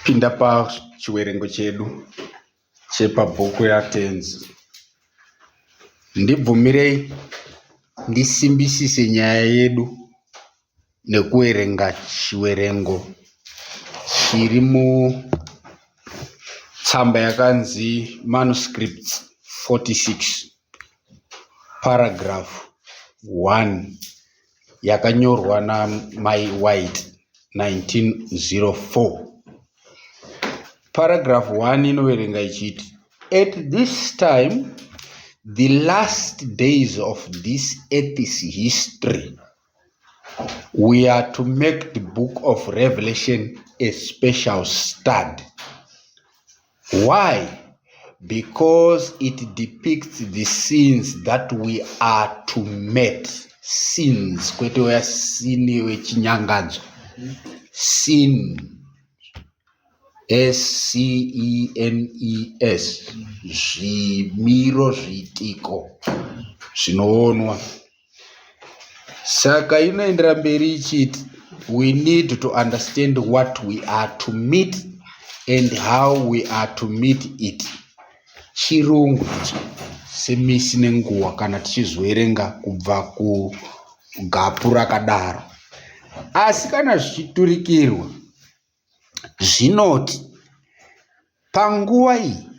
Pinda pachiwerengo chedu chepabhuku yaTenzi. Ndibvumirei ndisimbisise nyaya yedu nekuwerenga chiwerengo chiri mutsamba yakanzi Manuscripts 46 paragraph 1 yakanyorwa naMai White 1904. Paragraph 1 inoverenga ichiti: At this time, the last days of this earth's history, we are to make the book of Revelation a special study. Why? Because it depicts the sins that we are to meet. Sins, kwete wea sini wechinyangadzo. Sin, SCENES, zvimiro zvitiko zvinoonwa. Saka inoendera mberi ichiti, we need to understand what we are to meet and how we are to meet it. Chirungu semisi nenguwa kana tichizoerenga kubva kugapu rakadaro. Asi kana zvichiturikirwa zvinoti panguva iyi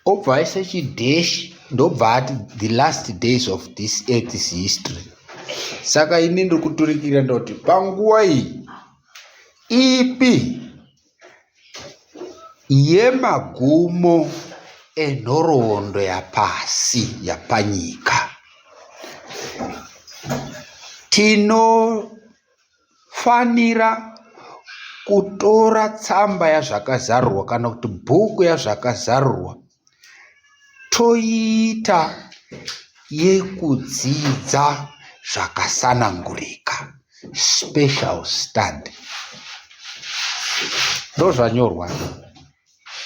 obva aisa chideshi ndobva ati the last days of this earth's history. Saka ini ndiri kuturikira ndoti panguva iyi ipi yemagumo enhoroondo yapasi yapanyika. Tinofanira kutora tsamba yazvakazarurwa kana kuti bhuku yazvakazarurwa toiita yekudzidza zvakasanangurika, special study. Ndozvanyorwa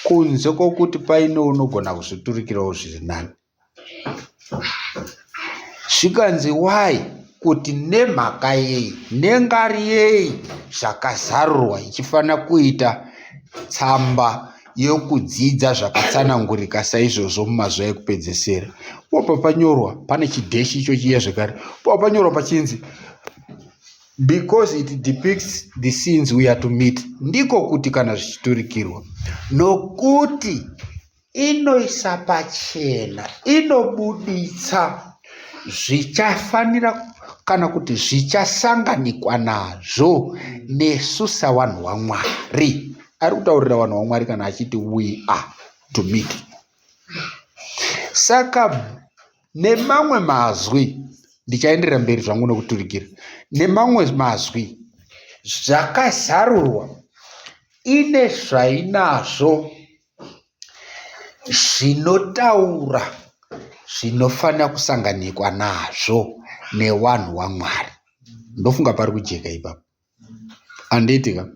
kunze kwokuti paine unogona kuzviturikirawo zviri nani. Zvikanzi why, kuti nemhaka yei nengari yei zvakazarurwa ichifanira kuita tsamba yokudzidza zvakatsanangurika saizvozvo mumazuva ekupedzesera. Popa panyorwa pane chidheshi icho chiya zvekare. Popa panyorwa pachinzi because it depicts the sins we are to meet. Ndiko kuti kana zvichiturikirwa nokuti inoisa pachena, inobuditsa zvichafanira kana kuti zvichasanganikwa nazvo nesu savanhu vaMwari. Ari kutaurira vanhu vaMwari kana achiti we are to meet. Saka nemamwe mazwi, ndichaenderera mberi zvangu nekuturikira, nemamwe mazwi zvakazarurwa ine zvainazvo zvinotaura zvinofanira kusanganikwa nazvo nevanhu vaMwari. Ndofunga pari kujeka ipapo. Andiitika.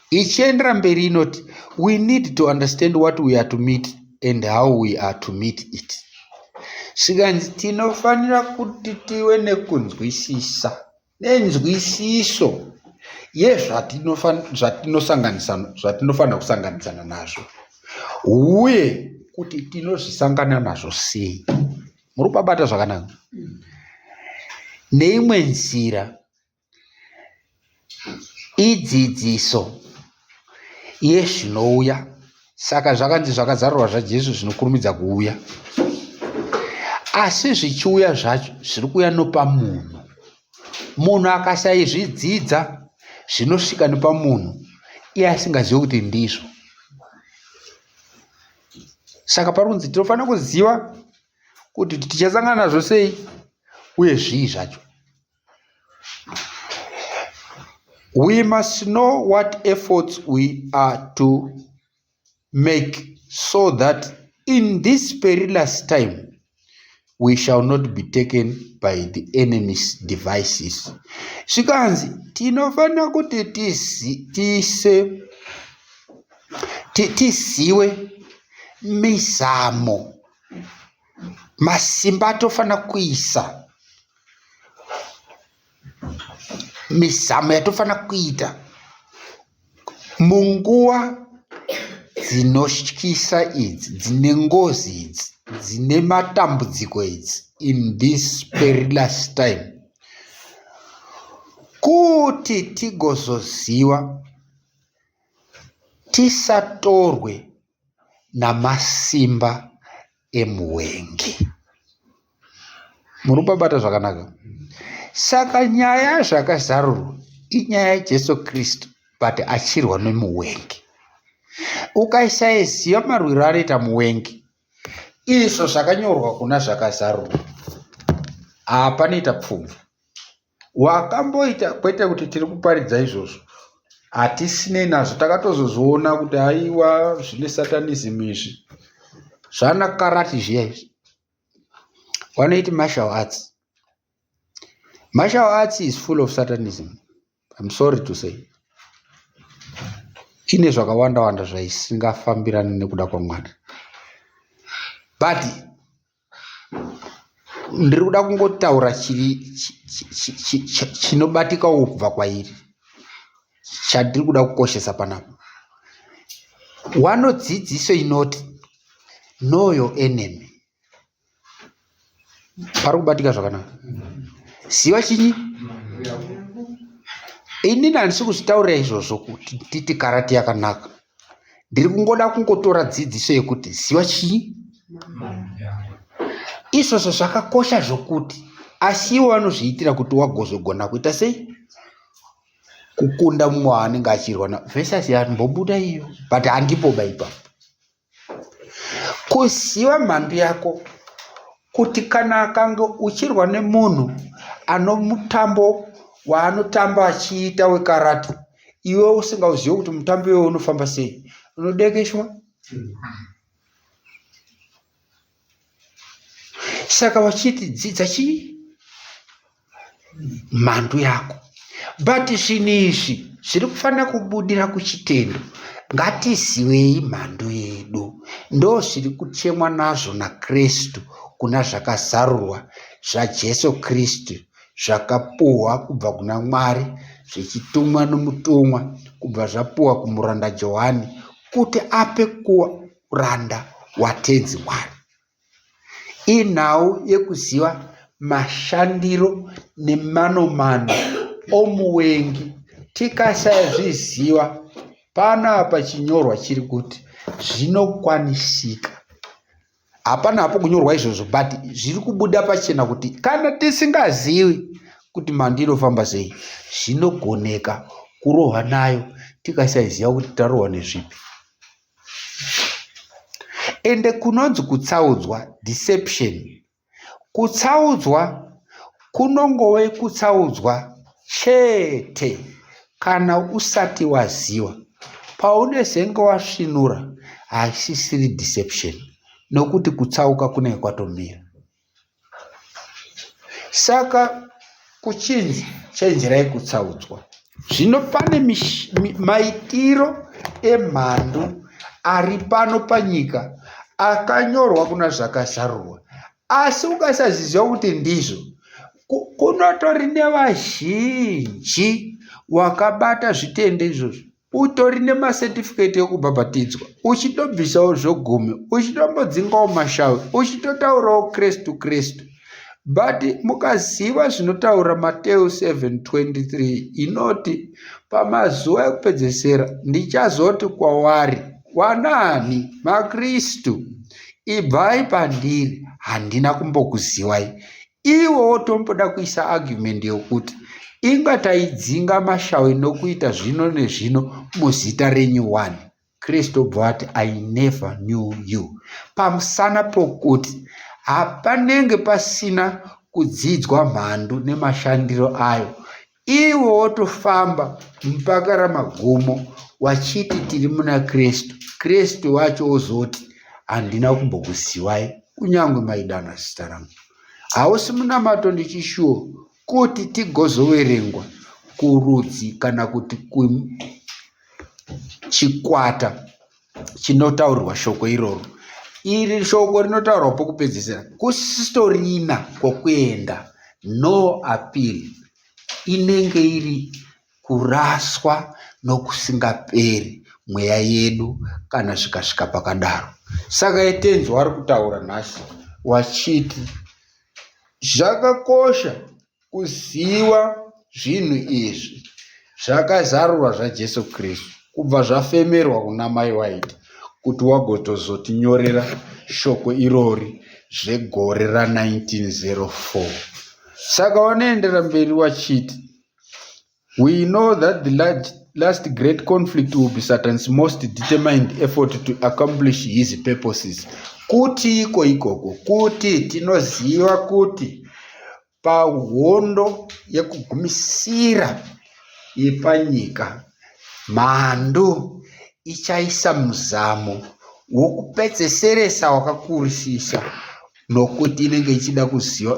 Ichiendera mberi inoti we need to understand what we are to meet and how we are to meet it. Zvikanzi tinofanira kuti tive nekunzwisisa nenzwisiso yezvatinofanira kusanganisana nazvo uye kuti tinozvisangana nazvo sei. Muri kubata zvakanaka. Neimwe nzira idzidziso yezvinouya. Saka zvakanzi zvakazarurwa zvaJesu zvinokurumidza kuuya. Asi zvichiuya zvacho zviri kuuya nopamunhu. Munhu akasaizvidzidza zvinosvika nepamunhu iye asingazivi kuti ndizvo. Saka parunzi tinofanira kuziva kuti tichasangana nazvo sei uye zvii zvacho. We must know what efforts we are to make so that in this perilous time we shall not be taken by the enemy's devices. Zvikanzi tinofanira kuti tiziwe mizamo, masimba tofanira kuisa mizamo yatofanira kuita munguva dzinotyisa idzi, dzine ngozi idzi, dzine matambudziko idzi, in this perilous time, kuti tigozoziva tisatorwe namasimba emuwengi. Muri kubata zvakanaka? Saka nyaya zvakazarurwa inyaya yaJesu Kristu, but achirwa nemuwengi. Ukaisaziva marwiro anoita muwengi, izvo zvakanyorwa kuna zvakazarurwa, panoita pfumvu. Wakamboita kwete kuti tiri kuparidza izvozvo, hatisinei nazvo, takatozozviona kuti aiwa zvine satanism izvi zvana karati zviya izvi. Wanoiti martial arts. Martial arts is full of satanism. I'm sorry to say. Ine zvakawanda wanda zvaisingafambirani nekuda kwaMwari. But ndiri kuda kungotaura chinobatika kubva kwairi, chandiri kuda kukoshesa panapa. Wanodzidziso inoti know your enemy. Pari kubatika zvakanaka. Ziva chinyi? Inini handisi kuzvitaurira izvozvo kuti titi karati yakanaka. Ndiri kungoda kungotora dzidziso yekuti ziva chinyi? Izvozvo zvakakosha zvokuti asi iwo vanozviitira kuti wagozogona kuita sei? Kukunda mumwe waanenge achirwa na versus yanombobuda iyo, but handipo baipa. Kuziva mhando yako, kuti kana akanga uchirwa nemunhu ano mutambo waanotamba achiita wekarati, iwe usingauzivi kuti mutambo iwe unofamba sei, unodekeshwa. Saka wachiti dzidza chii? Mhando yako. But zvinhu izvi zviri kufanira kubudira kuchitendo. Ngatizivei mhando yedu. Ndo zviri kuchemwa nazvo naKristu kuna zvakazarurwa zvaJesu Kristu, zvakapuhwa kubva kuna Mwari, zvichitumwa nomutumwa kubva zvapuhwa kumuranda Johani kuti ape kuranda watenzi Mwari. Inhau yekuziva mashandiro nemanomano omuwengi. Tikasazviziva, panapa chinyorwa chiri kuti zvinokwanisika. Hapana hapo kunyorwa izvozvo, but zviri kubuda pachena kuti kana tisingazivi kuti mhando inofamba sei, zvinogoneka kurohwa nayo tikasaziva kuti tarohwa nezvipi. Ende kunonzi kutsaudzwa, deception. Kutsaudzwa kunongove kutsaudzwa chete kana usati waziva. Paunezenge wasvinura haisisiri deception, nokuti kutsauka kunenge kwatomira. Saka kuchinzi chenjerai kutsaudzwa. Zvino pane maitiro emhando ari pano panyika akanyorwa kuna zvakazarurwa, asi ukasaziziva kuti ndizvo, kunotori nevazhinji wakabata zvitende izvozvo, utori nemasertificate ekubhabhatidzwa, uchitobvisawo zvogumi, uchitombodzingawo mashawi, uchitotaurawo Kristu. But mukaziva zvinotaura Mateo 7:23 inoti, pamazuva ekupedzesera ndichazoti kwavari, wanani maKristu, ibvai pandiri, handina kumbokuzivai. Iwo wotomboda kuisa argument yokuti ingataidzinga mashawi nokuita zvino nezvino muzita renyu wani. Kristu obva ati I never knew you. Pamusana pokuti hapanenge pasina kudzidzwa mhando nemashandiro ayo, iwo wotofamba mpaka ramagumo wachiti tiri muna Kristu. Kristu wacho ozoti handina kumbokuzivai kunyange maidana zita rangu. Hausi munamato ndichishuwo kuti tigozoverengwa kurudzi kana kuti chikwata chinotaurirwa shoko iroro. Iri shoko rinotaurwa pokupedzisira, kusistorina kwokuenda, no appeal. inenge iri kuraswa nokusingaperi mweya yedu kana zvikasvika pakadaro. Saka tenzi wari kutaura nhasi wachiti zvakakosha kuziva zvinhu izvi zvakazarurwa zvaJesu Kristu kubva zvafemerwa kuna mai waiti kuti wagotozotinyorera shoko irori zvegore ra1904. Saka wanoendera mberi wachiti, we know that the last great conflict will be Satan's most determined effort to accomplish his purposes. Kuti ikoko kuti tinoziva kuti pahondo yekugumisira yepanyika mhando ichaisa muzamo wokupedzeseresa wakakurisisa, nokuti inenge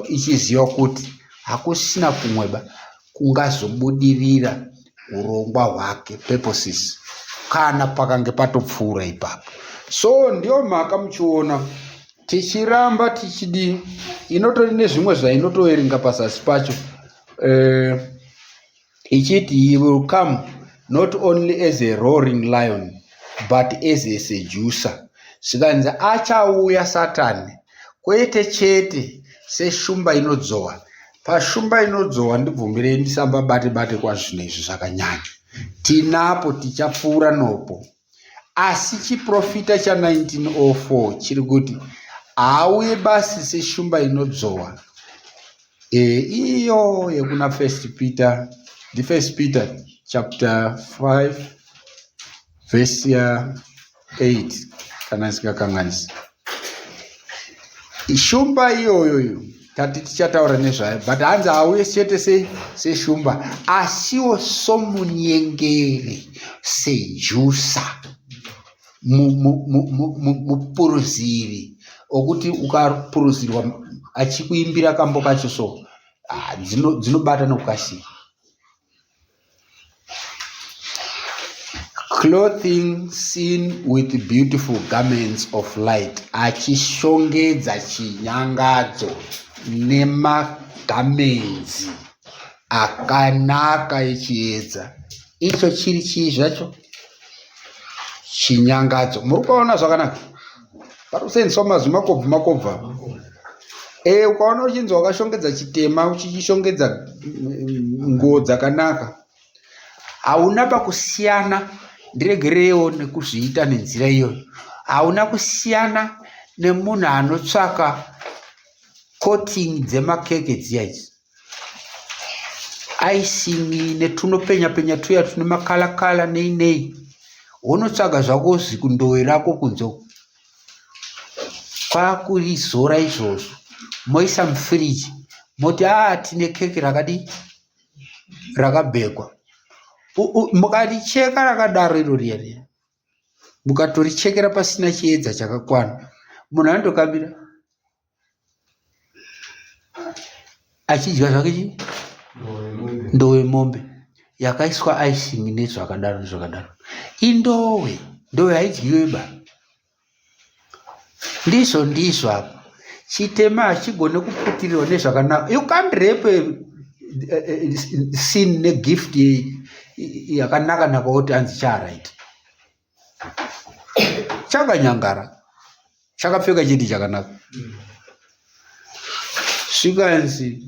ichiziva kuti hakusina kumweba kungazobudirira urongwa hwake purposes kana pakange patopfuura ipapo. So ndio mhaka muchiona tichiramba tichidi inotori nezvimwe zvainotoerenga pasasi pacho ichiti he will come not only as a roaring lion but as a seducer. Zvikanzi achauya Satani kwete chete seshumba inodzowa. Pashumba inodzowa ndibvumirei ndisamba bate kwazvino izvi zvakanyanya. Tinapo tichapfuura nopo. Asi chiprofita cha1904 chiri kuti auye basi seshumba inodzowa. Iyo yekuna 1 Peter chapter 5 verse 8 kana sikakanganisa. Shumba iyoyo tati tichataura nezvayo, but hanzi auye chete seshumba asiwo somunyengeri, sejusa, mupuruziri okuti ukapuruzirwa achikuimbira kambo kacho so dzinobata nokukasira. Clothing sin with beautiful garments of light, achishongedza chinyangadzo nemagamenzi akanaka echiedza. Icho chiri chii zvacho? Chinyangadzo. Muri kuona zvakanaka? Parusenziswa mazwi makobva. Ukaona uchinzi wakashongedza chitema uchichishongedza nguo dzakanaka, hauna pakusiyana, ndiregerewo nekuzviita nenzira iyoyo, hauna kusiyana nemunhu anotsvaka coating dzemakeke dziya idzi, icing netunopenya tuya tune makala nei, unotsvaga zvako zikundowe rako kunzo kwakurizora izvozvo moisa mufiriji moti tine keke rakabhekwa. Mukaricheka rakadaro iro riya mukatorichekera pasina chiedza chakakwana, munhu anotokabira achidya zvake ndowe mombe yakaiswa icing nezvakadaro. Indowe haidyiwe ba. Ndizvo apo chitema hachigone kuputirirwa nezvakanaka. You can't rape sin negift yakanaka kuti anzi charaita. Chakanyangara, chakapfeka chiti chakanaka. Zvikanzi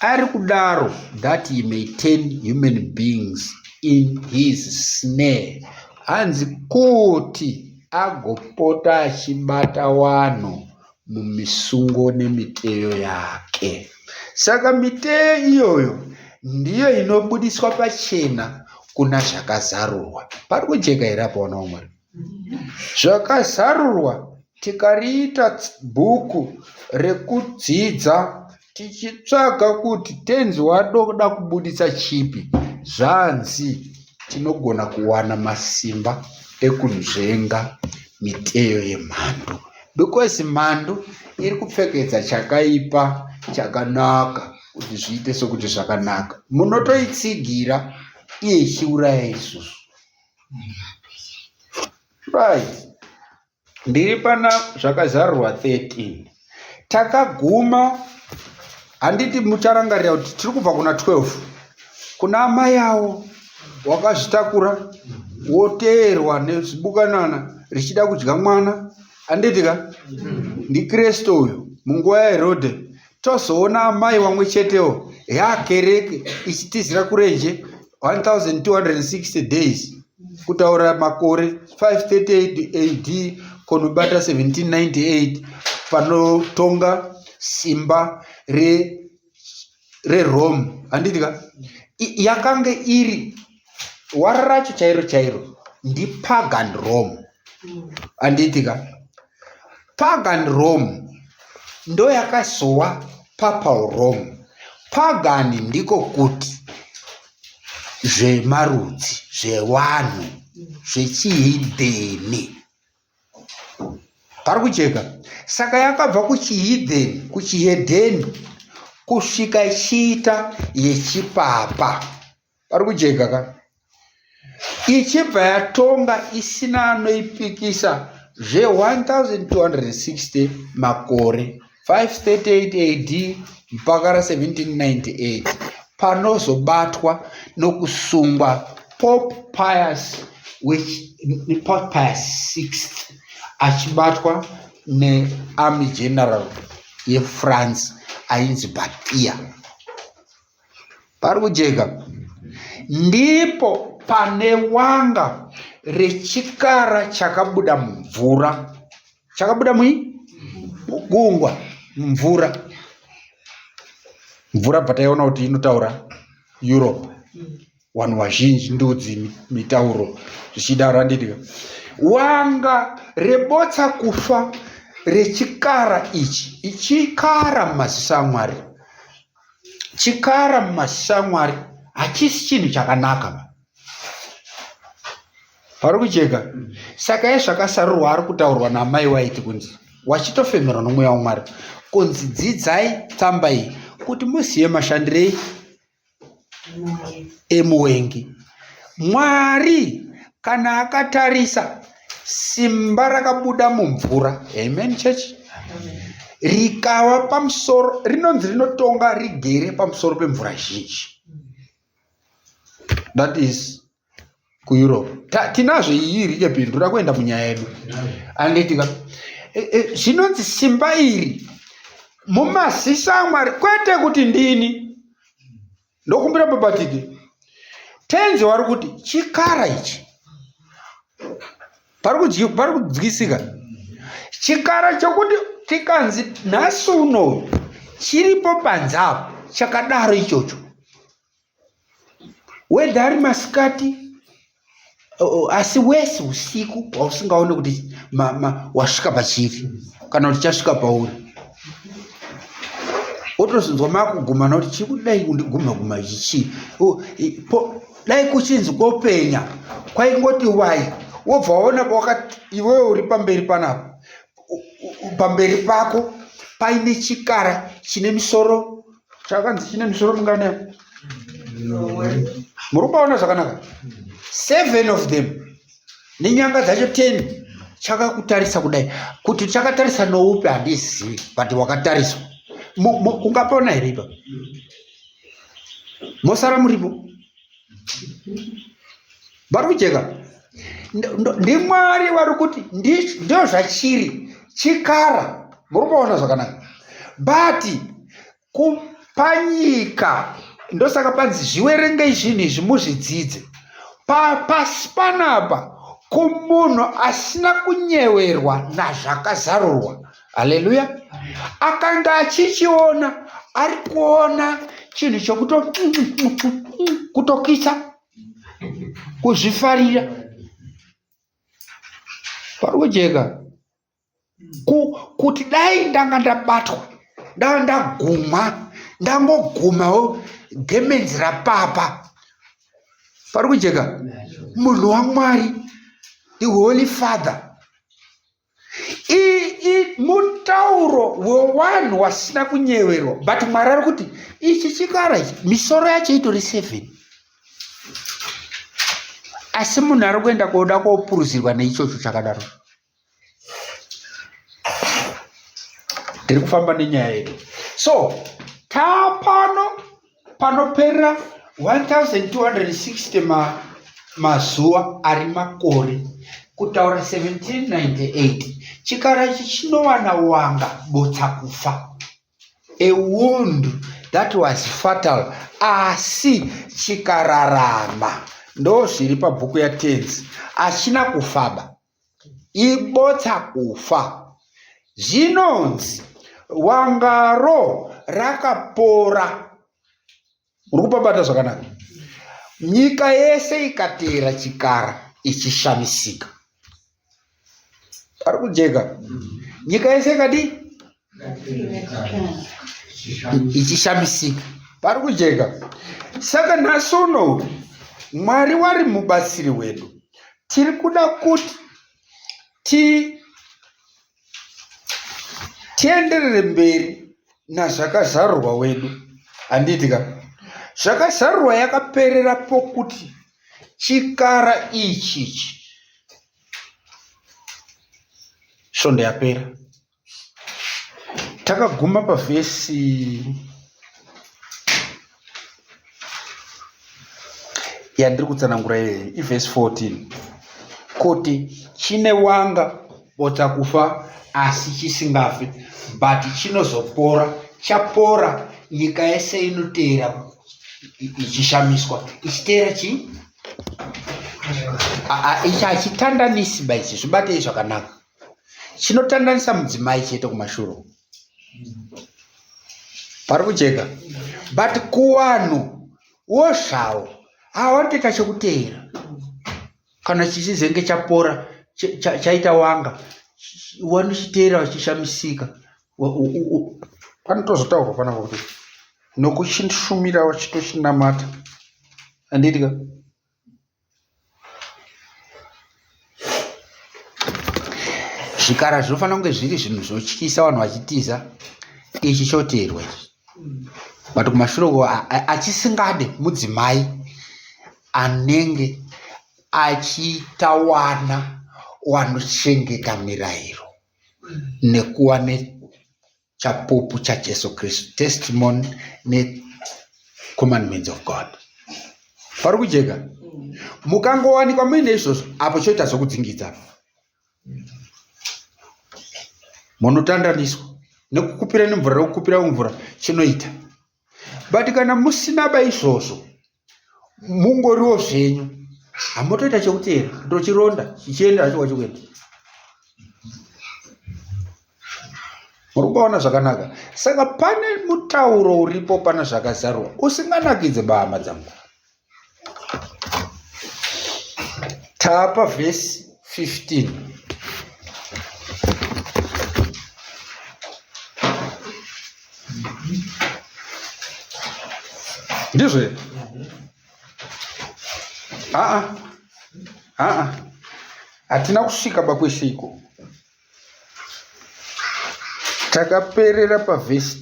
ari kudaro, that he may turn human beings in his snare, hanzi kuti agopota achibata vanhu mumisungo nemiteyo yake. Saka miteyo iyoyo ndiyo inobudiswa pachena kuna zvakazarurwa. Pari kujeka here apa wana Mwari? Zvakazarurwa tikariita bhuku rekudzidza tichitsvaga kuti tenzi wadoda kubudisa chipi, zvanzi tinogona kuwana masimba ekunzvenga miteyo yemhando, because mhando iri kupfekedza chakaipa chakanaka kuti zviite sokuti zvakanaka. Munotoitsigira iye ichiuraya isusu. Right. Ndiri pana zvakazarurwa 13. Takaguma, handiti mucharangarira kuti tiri kubva kuna 12. kuna amai avo wakazvitakura woteerwa nezibukanana richida kudya mwana. Anditika ndiKristu uyu munguva yaHerodhe tozoona amai vamwe chetewo yakereke ichitizira kurenje 1260 days kutaura makore 538 AD konubata 1798 panotonga simba reRome. Anditika yakanga iri wara racho chairo ndi pagan Rome. Anditika pagan Rome ndo yakazowa papal Rome. Pagan ndiko kuti zvemarudzi, zvevanhu, zvechihidheni. Pari kucheka. Saka yakabva kuchihedheni kusvika ichiita yechipapa. Pari kucheka ka. Ichibva yatonga isina anoipikisa zve 1260 makore 538 AD mpaka 1798 panozobatwa nokusungwa Pope Pius VI achibatwa nearmy general yeFrance ainzi Batia. Pari kujeka. Ndipo pane wanga rechikara chakabuda mumvura. Chakabuda mugungwa mvura. Mvura pataiona kuti inotaura Europe. Vanhu vazhinji ndudzi mitauro zvichidaro. Anditika wanga rebotsa kufa rechikara ichi. Ichikara mumaziso aMwari. Chikara mumaziso aMwari hachisi chinhu chakanaka. Pari kucheka. Saka yezvakasarurwa ari kutaurwa namai waiti kunzi wachitofemerwa nomweya waMwari kunzi dzidzai tsamba iyi kuti muzive mashandirei emuvengi. Mwari kana akatarisa simba rakabuda mumvura, amen church, rikava pamusoro, rinonzi rinotonga rigere pamusoro pemvura zhinji. That is kuEurope. Tinazvo iyi richepindura kuenda munyaya yedu. Anditika zvinonzi simba iri mumaziso aMwari kwete kuti ndini ndokumbira babatike tenzi wari kuti chikara ichi pari kudzikisika. Chikara chokuti tikanzi nhasi uno chiripo panzapo chakadaro ichocho, wedha ari masikati asi wese usiku wausingaone kuti wasvika pachiri kana kuti chasvika pauri, wotozonzwa makuguma noti chiri kudai kundiguma ichi dai kuchinzi kopenya kwaingoti wai, wobva waona wakati iwewe uri pamberi panapo, pamberi pako paine chikara chine misoro, chakanzi chine misoro mingana? Muri kuona zvakanaka? 7 of them nenyanga dzacho 10 chakakutarisa kudai. Kuti chakatarisa noupi handizivi, but wakatariswa. Ungapona here ipa? Mosara muripo? Vari kucheka. NdiMwari vari kuti ndio zvachiri chikara. Muri kuona zvakanaka? But kupanyika ndosaka panzi zviwerengei zvinhu izvi muzvidzidze. Pasi panapa kumunhu asina kunyeverwa nazvakazarurwa. Haleluya. Akanga achichiona, ari kuona chinhu chokutokisa, kuzvifarira. Pari kujeka. Kuti dai ndanga ndabatwa, ndanga ndaguma, ndangogumawo gemenzi rapapa. Pari kujeka. Munhu waMwari, the Holy Father, mutauro wevanhu vasina kunyeverwa, but Mwari ari kuti ichi chikara ichi misoro yacho itori 7, asi munhu ari kuenda kuoda kopuruzirwa neichocho chakadaro. Tiri kufamba nenyaya yedu. So panoperera 1260 mazuva ari makore kutaura 1798 chikara ichi chinowana wanga botsa kufa, a wound that was fatal, asi chikararama. Ndo zviri pabhuku yaTenzi, achina kufaba, ibotsa kufa. Zvinonzi wangaro rakapora. Uri kupabata zvakanaka? Nyika yese ikateera chikara ichishamisika. Ari kujeka? Nyika yese ikadi ichishamisika. Pari kujeka? Saka nasono Mwari wari mubatsiri wedu, tiri kuda kuti tienderere mberi nazvakazarurwa wedu. Handitika zvakazarurwa yakaperera pokuti chikara ichichi svondo yapera. Takaguma pavhesi yandiri kutsanangura iyi, ivhesi 14, kuti chine wanga botsa kufa asi chisingafi, but chinozopora. Chapora, nyika yese inoteera ichishamiswa. Ichiteera chi? Ichi hachitandanisi baichi, zvibatei zvakanaka. Chinotandanisa mudzimai chete kumashuro. Pari kujeka? But kuwanhu wozvawo hawandita chekuteera. Kana chichizenge chapora, chaita wanga, wanochiteera wachishamisika. Panotozotaurwa panapa kuti nokuchishumira wachitochinamata. Handitika? Zvikara zvinofanira kunge zviri zvinhu zvotyisa vanhu vachitiza. Ichi choteerwa ichi. But kumashure achisingade mudzimai anenge achitawana wanochengeta mirayiro nekuwa nechapupu chaJesu Kristu, testimony necommandments of God. Pari kujeka? Mukangowanikwa muine izvozvo, apo choita zokudzingidza. Munotandaniswa nekukupira nemvura, nekukupira mvura chinoita. But kana musina izvozvo, mungoriwo zvenyu, hamutoita chekuteera, ndochironda chichienda hacho kwachikuenda. Muri kuona zvakanaka? Saka pane mutauro uripo, pana zvakazarurwa usinganakidze bahama dzangu. Tapa vhesi 15. Ndizvo? Hatina kusvika pakwese iko. Takaperera pavhesi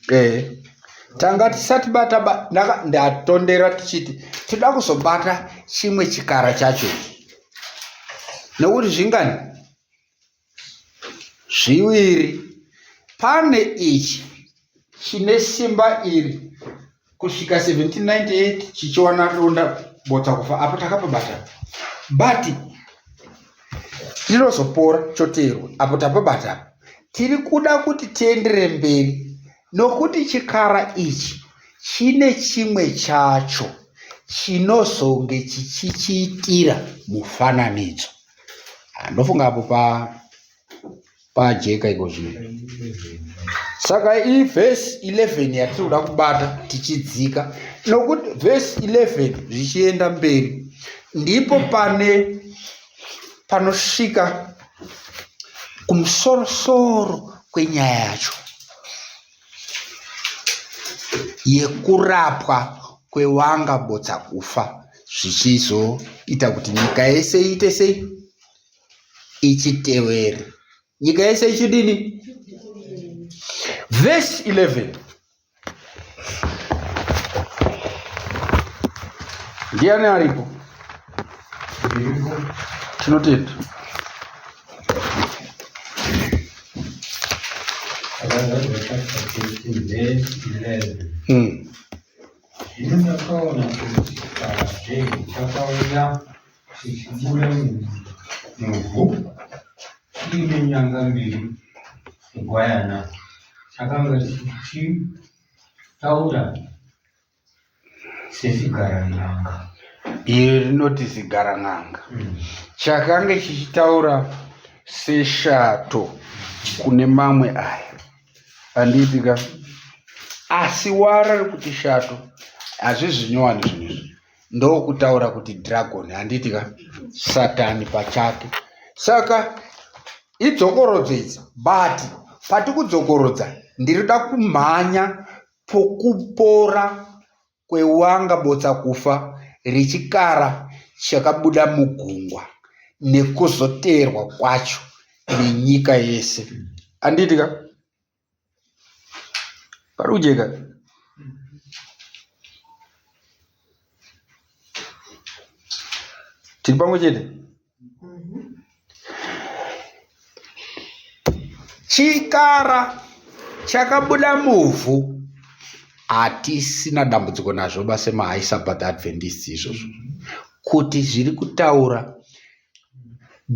10. Tanga tisati bata ndatondera tichiti tida kuzobata chimwe chikara chacho. Nekuti zvingani? Zviviri. Pane ichi chine simba iri kusvika 1798 chichiwana ronda botsa kufa, apo takapabata. But chinozopora choteerwa, apo tapabata. Tiri kuda kuti tienderere mberi nokuti chikara ichi chine chimwe chacho chinozonge chichichiitira mufananidzo. Ndofunga apo pajeka iko zvino. Saka iyi vhesi 11 yatiri kuda kubata tichidzika, nokuti vhesi 11 zvichienda mberi ndipo panosvika kumusoro kwenyaya yacho yekurapwa kwewanga botsa kufa, zvichizoita kuti nyika yese iite sei? Ichitevere. Nyika yese ichidini? Verse 11. Ndiani aripo? Tinotenda. chapter 13, verse 11. Ndakaona kuti chikara chakauya chichibuda muvhu chiine nyanga mbiri. Gwayana chakanga chichitaura sechigaranyanga. Iri rinoti zigaranyanga. Chakanga chichitaura seshato kune mamwe aya. Handitika asi wara kuti shato hazvizvinyowani zvinezvi ndokutaura kuti dragon. Handitika satani pachake. Saka idzokorodza idzi, but pati kudzokorodza ndirida kumhanya pokupora kwewanga botsa kufa richikara chakabuda mugungwa nekuzoteerwa kwacho nenyika yese. Handitika pari kujeka. Tiri pamwe chete. Chikara chakabuda muvhu hatisina dambudziko nazvo basa maHigh-Sabbath Adventists izvozvo, kuti zviri kutaura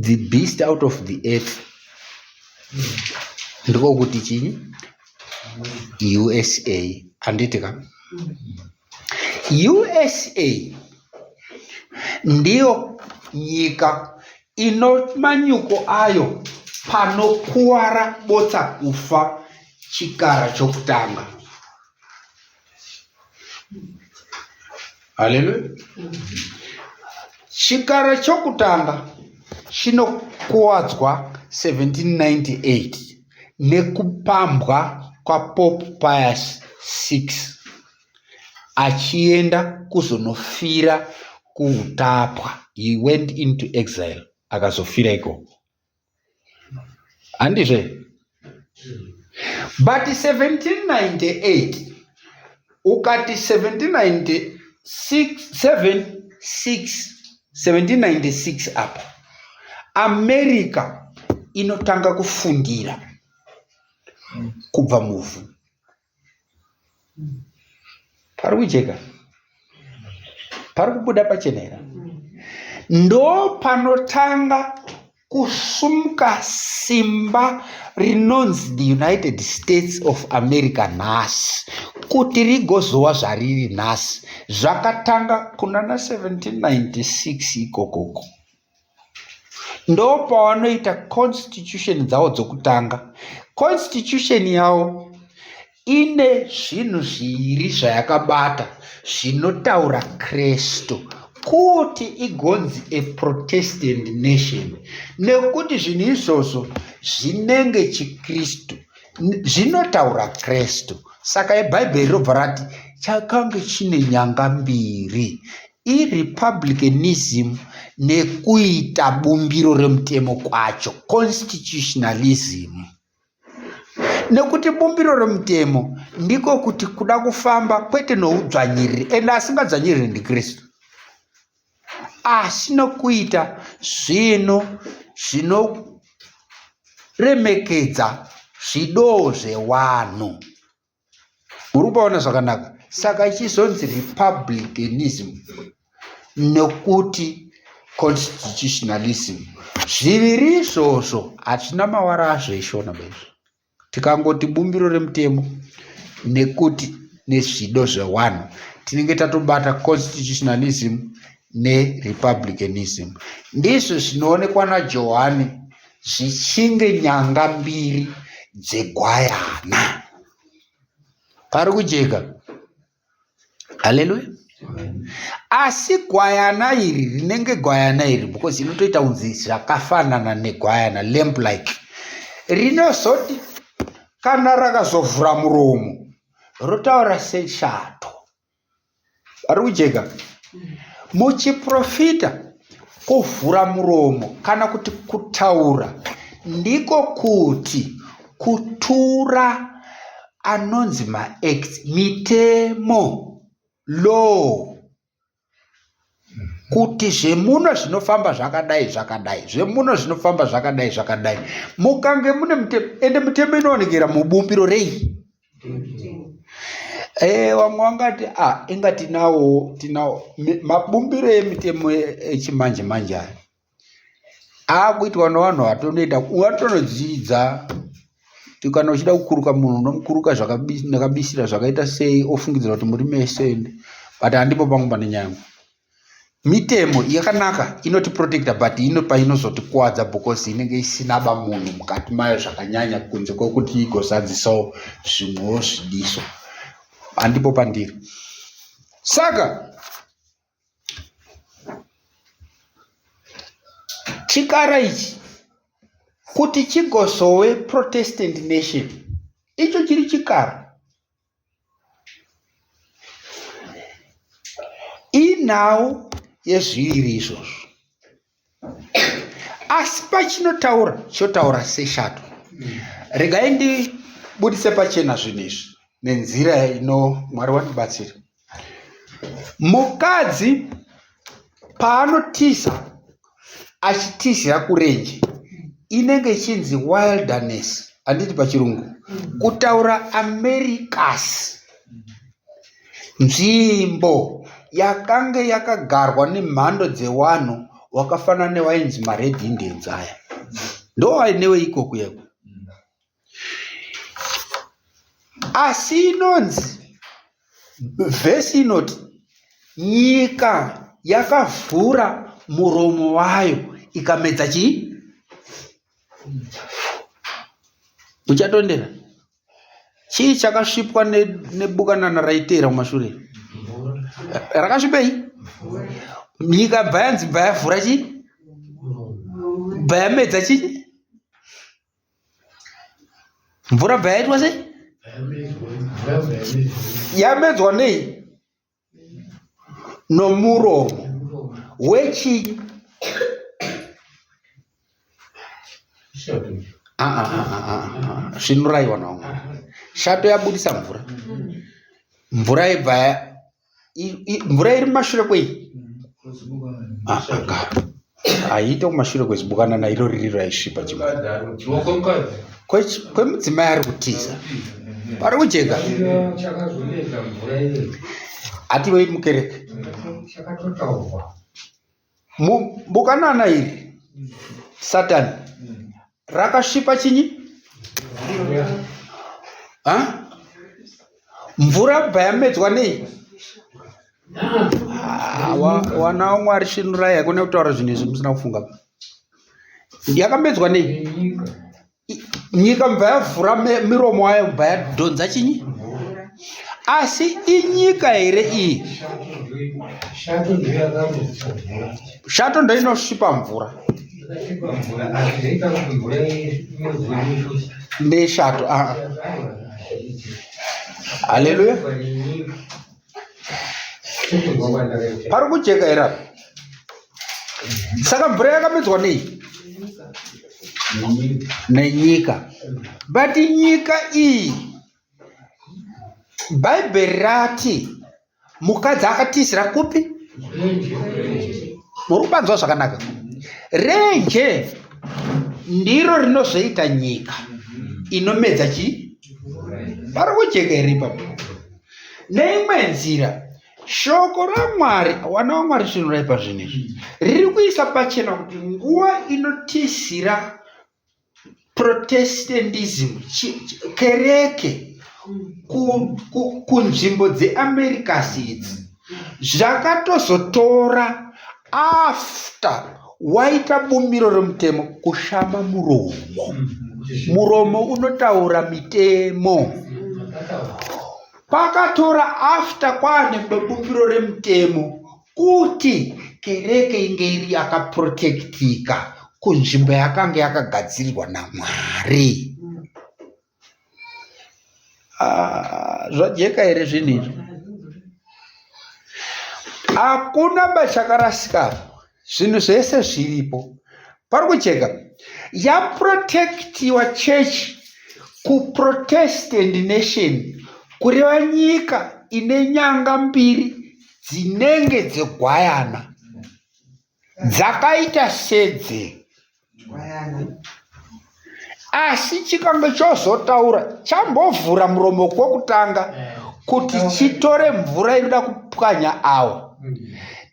the beast out of the earth ndiko kuti chini? USA. Handitika USA ndiyo nyika ino manyuko ayo panokuwara botsa kufa chikara chokutanga. Haleluya. Chikara chokutanga chinokuwadzwa 1798 nekupambwa kwaPope Pius VI achienda kuzonofira kuutapwa. He went into exile akazofira ikoko. Handizve? But 1798 ukati 1796 apa America inotanga kufundira kubva muvhu. Pari kujeka? Pari kubuda pachenera? Ndo panotanga kusumuka simba rinonzi the United States of America nhasi, kuti rigozowa zvariri nhasi. Zvakatanga kunana 1796 ikokoko. Ndo pawanoita constitution dzavo dzokutanga. Constitution yavo ine zvinhu zviri zvayakabata zvinotaura Kristu kuti igonzi a Protestant nation, nekuti zvinhu izvozvo zvinenge chikristu zvinotaura Kristu. Saka iBhaibheri robva rati chakanga chine nyanga mbiri, iRepublicanism nekuita bumbiro remutemo kwacho, constitutionalism. Nekuti bumbiro remutemo ndiko kuti kuda kufamba kwete noudzvanyiriri, ende asingadzvanyiriri ndiKristu, asi nokuita zvinhu zvinoremekedza zvidoo zvewanhu. Muri kupaona zvakanaka? Saka ichizonzi Republicanism nekuti constitutionalism. Zviviri izvozvo hatina mawara azvo ishona bezvo. Tikangoti bumbiro remutemo nekuti nezvido zvewanhu, tinenge tatobata constitutionalism neRepublicanism. Ndizvo zvinoonekwa naJohani zvichinge nyanga mbiri dzegwayana. Pari kujeka? Haleluya. Asi gwayana iri rinenge gwayana iri, because inotoita unzi zvakafanana negwayana, lamb like, rinozoti kana rakazovhura muromo rotaura sechato. Pari kujeka? Muchiprofita kuvhura muromo kana kuti kutaura ndiko kuti kutura anonzi maacts, mitemo, law, kuti zvemuno zvinofamba zvakadai zvakadai, zvemuno zvinofamba zvakadai zvakadai. Mukange mune mutemo, ende mutemo inoonekera mubumbiro rei? Vamwe vangati inga tinawo mabumbiro emitemo echimanje manje aya akuitwa nevanhu vatonoita watonodzidza kana uchida kukuruka munhu unomukuruka nekabisira zvakaita sei ofungidzira kuti muri mesende but handipo pangu pane nyangu. Mitemo yakanaka inotiprotecta but painozotikuwadza because inenge isinaba munhu mukati mayo zvakanyanya kunze kwokuti igozadzisawo zvimwewo zvidiso. Handipo pandiri. Saka chikara ichi kuti chigosowe Protestant nation icho chiri chikara. Inhau yezviviri izvozvo asi pachinotaura chotaura seshato. Regai ndibudise pachena zvinhu izvi nenzira Mwari wandibatsira. Mukadzi paanotiza achitizira kurenje inenge ichinzi wilderness, handiti pachirungu, kutaura Americas, nzvimbo yakanga yakagarwa nemhando dzewanhu wakafanana newainzi maRed Indians aya. Ndowainewe ikoko yeko. Asi inonzi vhesi inoti nyika yakavhura muromo wayo ikamedza chii? Uchatondera? Chii chakasvipwa nebukanana raiteera kumashure? Rakasvipei? Nyika bhayanzi bhayavhura chii? Bhayamedza chii? Mvura bhayaitwa sei? Yamedzwa nei? Nomuromo wechii? Zvinoraiwa nawo. Shato yabudisa mvura. Mvura ibva mvura iri mumashure kwei? Aiite kumashure kwezibukanana iro riri raisvipa kwemudzimai ari kutiza pari kujeka. Hativei mukereke. Bukanana iri Satani rakasvipa chinyi? Mvura bhayamedzwa nei? Wana waMwari shinuraya kune kutaura zvinhu izvi musina kufunga. Yakamedzwa nei? Nyika bhayavhura miromo wayo bhayadhonza chinyi? Asi inyika here iyi? Shato ndo inosvipa mvura. Ndeshato. Haleluya. Pari kujeka here. Saka mvura yakamedzwa nei? Nenyika. But nyika iyi Bhaibheri rati mukadzi akatizira kupi? Muri kupanzwa zvakanaka? Renje ndiro rinozoita nyika inomedza chii? Pari kujeka here ipapo? Neimwe nzira shoko raMwari, wana waMwari shinuraya pazvinhu izvi, riri kuisa pachena kuti nguva inotizira Protestantism, kereke kunzvimbo dzeAmericas idzi zvakatozotora after waita bumbiro remutemo kushama muromo. Muromo unotaura mitemo. Pakatora after kwane bumbiro remutemo kuti kereke inge iri yakaprotectika kunzvimbo yakanga yakagadzirirwa naMwari. Zvajeka here zvinhu izvi? Hakuna bachakarasikapo. Zvinhu zvese zviripo. Pari kujeka. Yaprotectiwa church kuProtestant nation, kureva nyika ine nyanga mbiri dzinenge dzegwayana dzakaita sedze. asi chikange chozotaura chambovhura muromo kwokutanga kuti chitore mvura inoda kupwanya awa.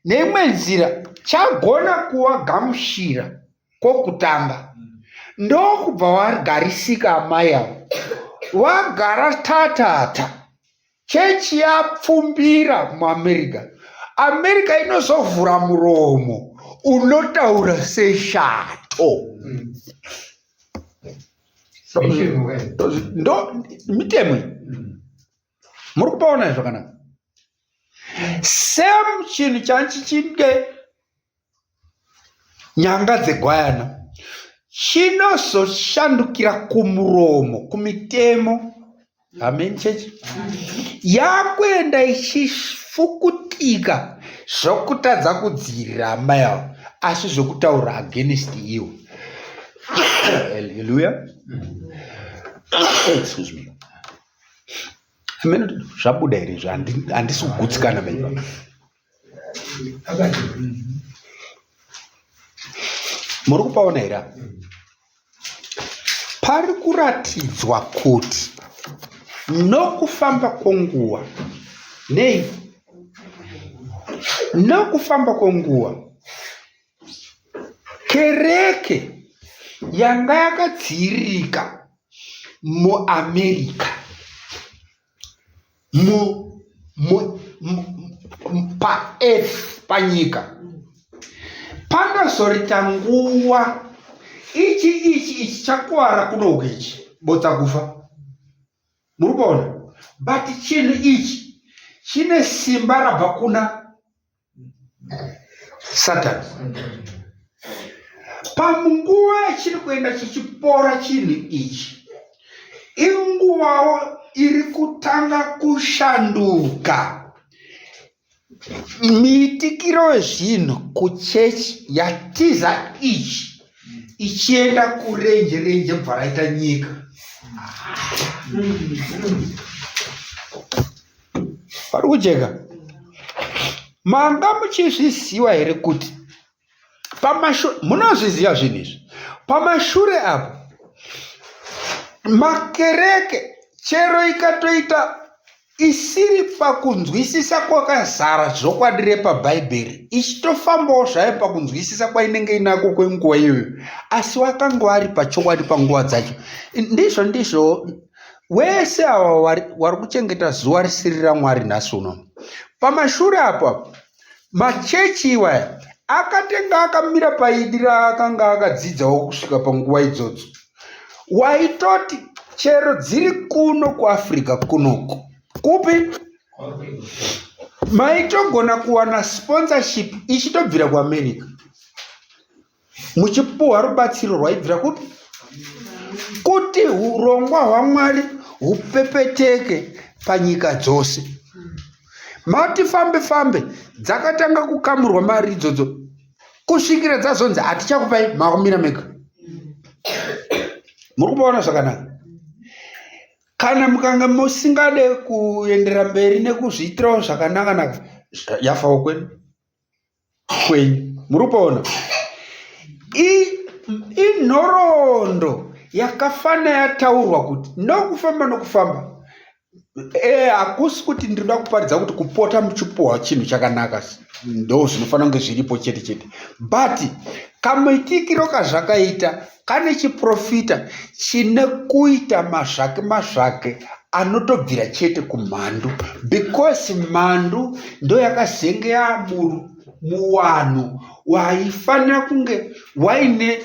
Neimwe nzira chagona kuwagamushira kwokutanga ndokubva wagarisika amai avo wagara tatata. Chechi yapfumbira muAmerica. America inozovhura muromo unotaura seshato. Ndo mitemwe muri kupaona zvakanaka. Same chinhu chanchichinge nyanga dzegwayana chinozoshandukira kumuromo, kumitemo. Amen chechi. Yakuenda ichifukutika zvokutadza kudzivirira amai avo asi zvokutaura against iwo. Hallelujah. Excuse me. Amen. Zvabuda here handisi kugutsikana maiba. Muri kupaona here? Pari kuratidzwa kuti nokufamba kwenguva nokufamba kwenguva kereke yanga yakadziririka muAmerica panyika panozorita nguva ichi chakwara kunoku ichi botsa kufa. Muri kuona? But chinhu ichi chine simba rabva kuna Satani. Pamunguva yachiri kuenda chichipora chinhu ichi inguvawo iri kutanga kushanduka. Miitikiro wezvinhu kuchechi yatiza ichi ichienda kurenje bva raita nyika. Pari kujeka. Manga muchizviziva here kuti munozviziva zvinhu izvi. Pamashure apo makereke chero ikatoita isiri pakunzwisisa kwakazara zvokwadire pabhaibheri ichitofambawo zvayo pakunzwisisa kwainenge inako kwenguva iyoyo, asi wakanga wari pachokwadi panguva dzacho. Ndizvo wese ava wari kuchengeta zuva risiri raMwari nhasi uno. Pamashure apo machechi iwaya akatenga akamira paidi raakanga akadzidzawo kusvika panguva idzodzo. Waitoti chero dziri kuno kuAfrica kunoku kupi maitogona kuwana sponsorship ichitobvira kuAmerica, muchipuhwa rubatsiro rwaibvira kuti urongwa hwaMwari hupepeteke panyika dzose. Mati fambe dzakatanga kukamurwa mari idzodzo kusvikira dzazonzi hatichakupai makumira mega. Muri kupaona zvakanaka? Kana mukanga musingade kuendera mberi nekuzviitirawo zvakanaka yafawo kwenyu. Muri kupaona? Inhoroondo yakafana yataurwa kuti nokufamba hakusi kuti ndinoda kuparidza kuti kupota muchipuhwa chinhu chakanaka, ndo zvinofanira kunge zviripo chete, but kamuitikiro kazvakaita kane chiprofita chine kuita mazvake anotobvira chete kumhandu, because mhandu ndo yakazengeya muwanhu waifanira kunge waine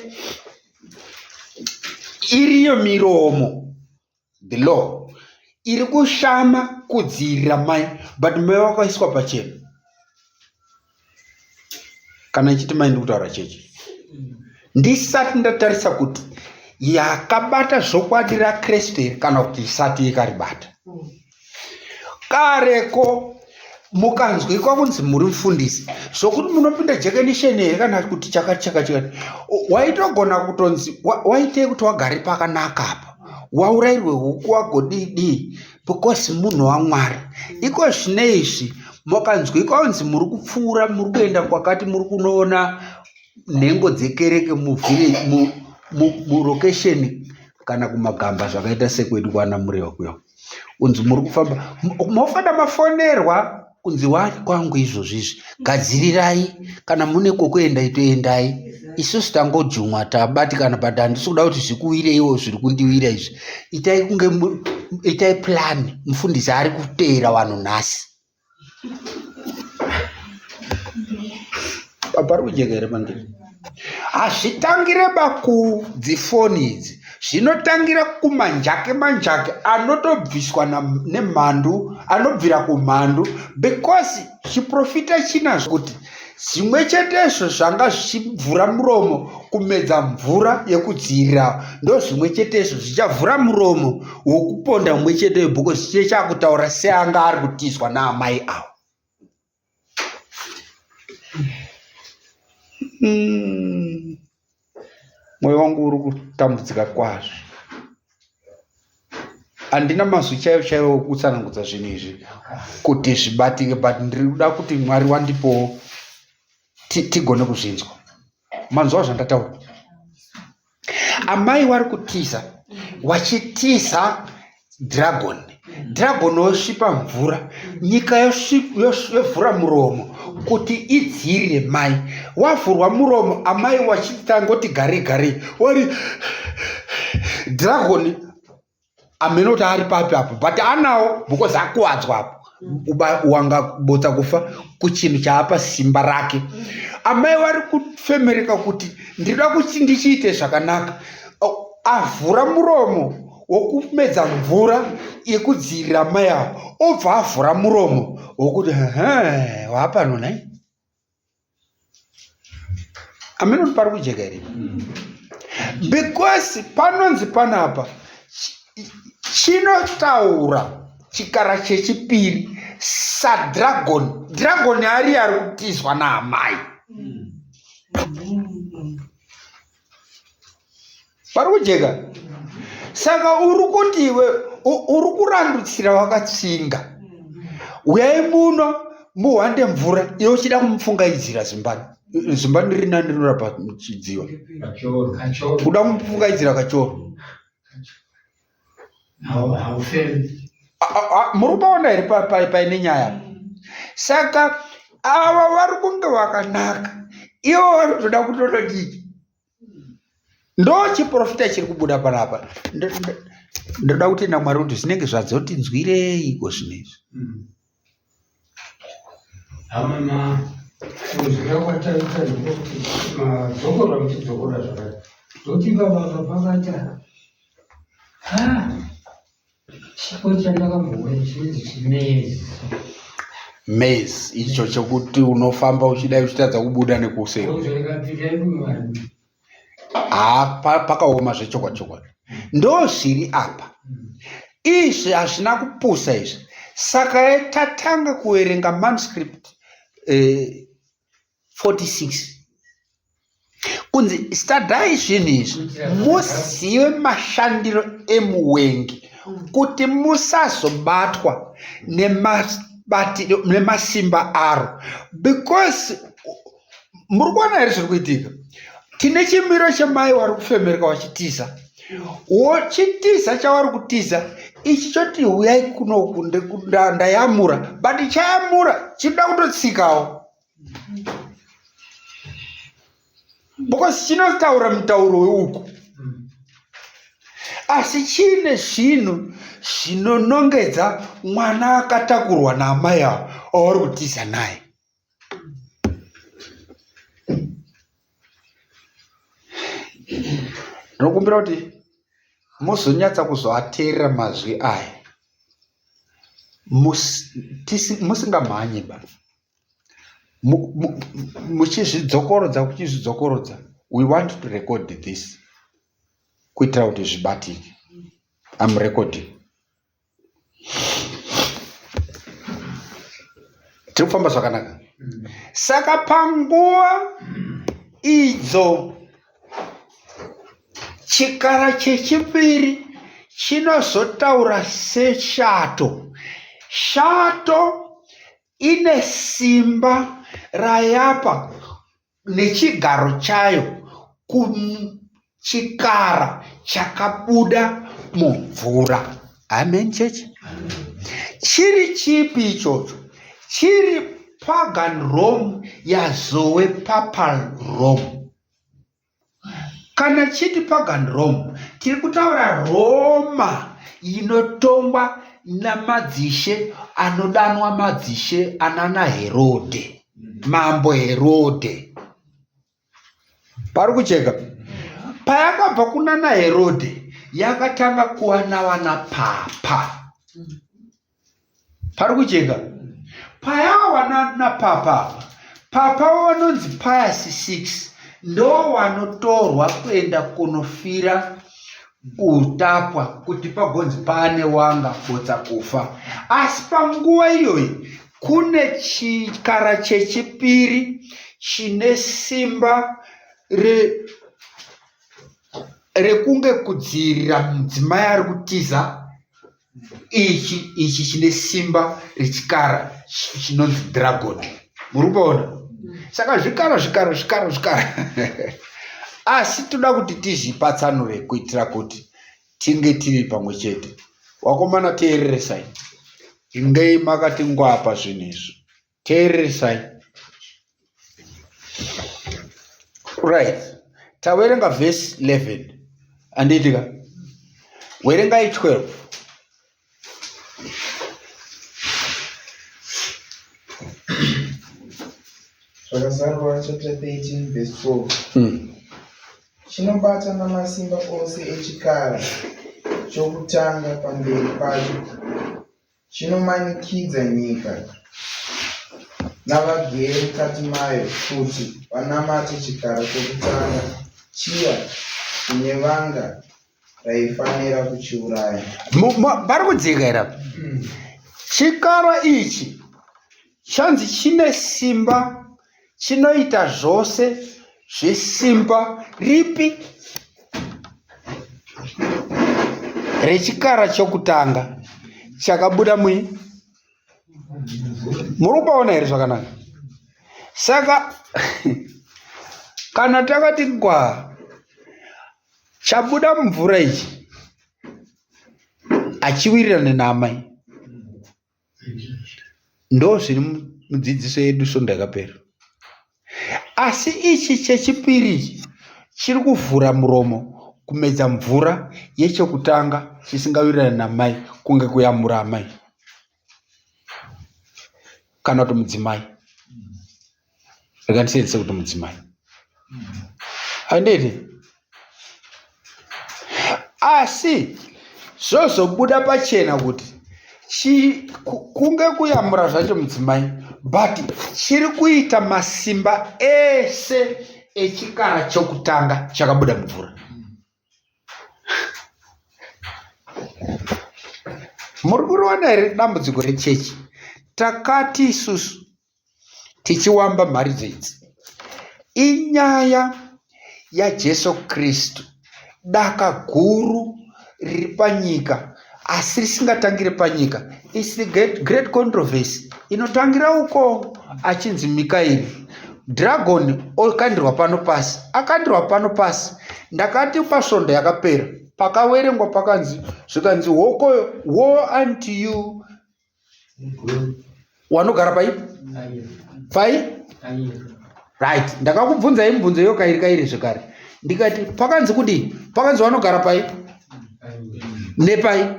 iriyo miromo, the law iri kushama kudzivirira mai, but mai wakaiswa pachena. Kana ichiti mai ndikutaura chechi, ndisati ndatarisa kuti yakabata zvokwadi raKristu here kana kuti isati ikaribata. Kareko mukanzwikwa kunzi muri mufundisi zvokuti munopinda jekenisheni here kana kuti chakati waitogona kutonzi waitei kuti wagare pakanaka apa, waurairwe huku wagodii because munhu waMwari. Iko zvine izvi mukanzwikwa kunzi muri kupfuura muri kuenda kwakati muri kunoona nhengo dzekereke murokesheni kana kumagamba zvakaita sekwedu kwana Murehwa kuya unzi muri kufamba mofana mafonerwa kunzi kwangu izvozvizvi gadzirirai kana mune kwekuendai toendai isusu tangojumwa tabatikana but handisi kuda kuti zvikuwireiwo zviri kundiwira izvi itai plan mufundisi ari kuteera vanhu nhasi pari kujeka here mandiri hazvitangire bakudzifoni idzi zvinotangira kumanjake anotobviswa nemhandu anobvira kumhandu because chiprofita chinazvo kuti zvimwe chetezvo zvanga zvichivhura muromo kumedza mvura yekudziirira ndo zvimwe chetezvo zvichavhura muromo wokuponda mumwe chete webhuku zviche chakutaura seanga ari kutizwa naamai avo. Mwoyo wangu uri kutambudzika kwazvo. Handina mazwi chaiwo okutsanangudza zvinhu izvi kuti zvibatike but ndiri kuda kuti Mwari wandipo tigone kuzvinzwa. Manzwa zvandataura. Amai vari kutiza wachitiza dragon wosvipa mvura nyika yovhura muromo kuti idzirire mai wavhurwa muromo amai wachitangoti gare wari dragon amenoti ari papi apo but anawo because akuwadzwa apo wangabotsa kufa kuchinhu chaapa simba rake. Amai vari kufemereka kuti ndida kuti ndichiite zvakanaka avhura muromo wokumedza mvura yekudziirira mai avo obva avhura muromo wokuti wapano nai amenoti pari kujeka here because panonzi panapa chinotaura chikara chechipiri sadragon ari kutizwa naamai pari kujeka. Saka uri kuti iwe uri kurandutsira wakatsinga uyai muno muhwande mvura iwe uchida kumupfungaidzira zimbani riri nani rinorapa chidziva uda kumupfungaidzira kachoro muri kupaona here paine nyaya. Saka ava vari kunge vakanaka ivo vari kutoda kutotodii ndo chiprofita chiri kubuda panapa. Ndoda kuti naMwari kuti zvinenge zvadzoti nzwireiko zvinezvi. Hamana zvakakwataita zvekuti madzokora muchidzokora zvakati ndoti baba pakata chipo chandakamboona chinzi maize icho chokuti unofamba uchidai uchitadza kubuda nekuseri pakaoma zvechokwadi ndo zviri apa. Izvi hazvina kupusa izvi. Saka tatanga kuverenga manuscript 46 kunzi stadai zvinhu izvi muzive mashandiro emuwengi kuti musazobatwa nemasimba aro because muri kuona here zviri kuitika. Tine chimiro chemai wari kufemereka wachitiza wochitiza chavari kutiza ichi choti huyai kunoku ndayamura but chayamura chinoda kutotsikawo because chinotaura mutauro weuku asi chine zvinhu zvinonongedza mwana akatakurwa naamai avo avari kutiza naye. Ndinokumbira kuti muzonyatsa kuzoateerera mazwi aya musingamhanyi ba muchizvidzokorodza we want to record this kuitira kuti zvibatike. I'm recording. Tiri kufamba zvakanaka. Saka panguva idzo chikara chechipiri chinozotaura seshato. Shato ine simba rayapa nechigaro chayo chikara chakabuda mumvura. Amen, church. Chiri chipi ichocho? Chiri pagan Rome yazove papal Rome. Kana chiti pagan Rome, tiri kutaura Roma inotongwa namadzishe anodanwa madzishe anana Herode, mambo Herode. Pari kucheka? Payakabva kunana Herode yakatanga kuwana wana papa. Pari kucheka? Payawana na papa vanonzi Pius 6 ndo wanotorwa kuenda kunofira utapwa kuti pagonzi pane wanga botsa kufa. Asi panguva iyoyi kune chikara chechipiri chine simba rekunge kudzivirira mudzimai ari kutiza. Ichi chine simba rechikara chinonzi dragon. Muri kuona? Saka zvikara asi toda kuti tizvipatsanure kuitira kuti tinge tiri pamwe chete. Wakomana teereresai. Ingei makati ngwapa zvinezvi. Teereresai. Right. Tawerenga verse 11. Anditika. Werengai 12. Zvakazarwa chapter 13 verse 12. Chinobata namasimba ose echikara chokutanga pamberi pacho, chinomanikidza nyika navagere mukati mayo kuti vanamate chikara chokutanga, chiya chine vanga raifanira kuchiuraya. Vari kudzika here? Chikara ichi chanzi chine simba, chinoita zvose zvesimba ripi? Rechikara chokutanga chakabuda muri kupaona here zvakanaka? Saka kana takati ngwa chabuda mvura ichi achiwirirana namai, ndo zviri mudzidziso yedu sonda yakapera. Asi ichi chechipiri chiri kuvhura muromo kumedza mvura yechokutanga chisingawirirana namai, kunge kuyamura amai kana kuti mudzimai. Rekandisenzese kuti mudzimai. Handiti? Asi zvozobuda pachena kuti kunge kuyamura zvacho mudzimai, but chiri kuita masimba ese echikara chokutanga chakabuda mvura. Muri kuriona here dambudziko rechechi? Takati isusu tichiwamba mhari dzeidzi, inyaya yaJesu Kristu, daka guru riri panyika, asi risingatangire panyika. It's the great controversy inotangira uko achinzi Mikaeri. Dragon okandirwa pano pasi, akandirwa pano pasi. Ndakati pasonda yakapera pakawerengwa pakanzi zvikanzi woe unto you wanogara pai right. Ndakakubvunzai mibvunzo iyo kairi zvekare, ndikati pakanzi kudii? Pakanzi wanogara pai nepai?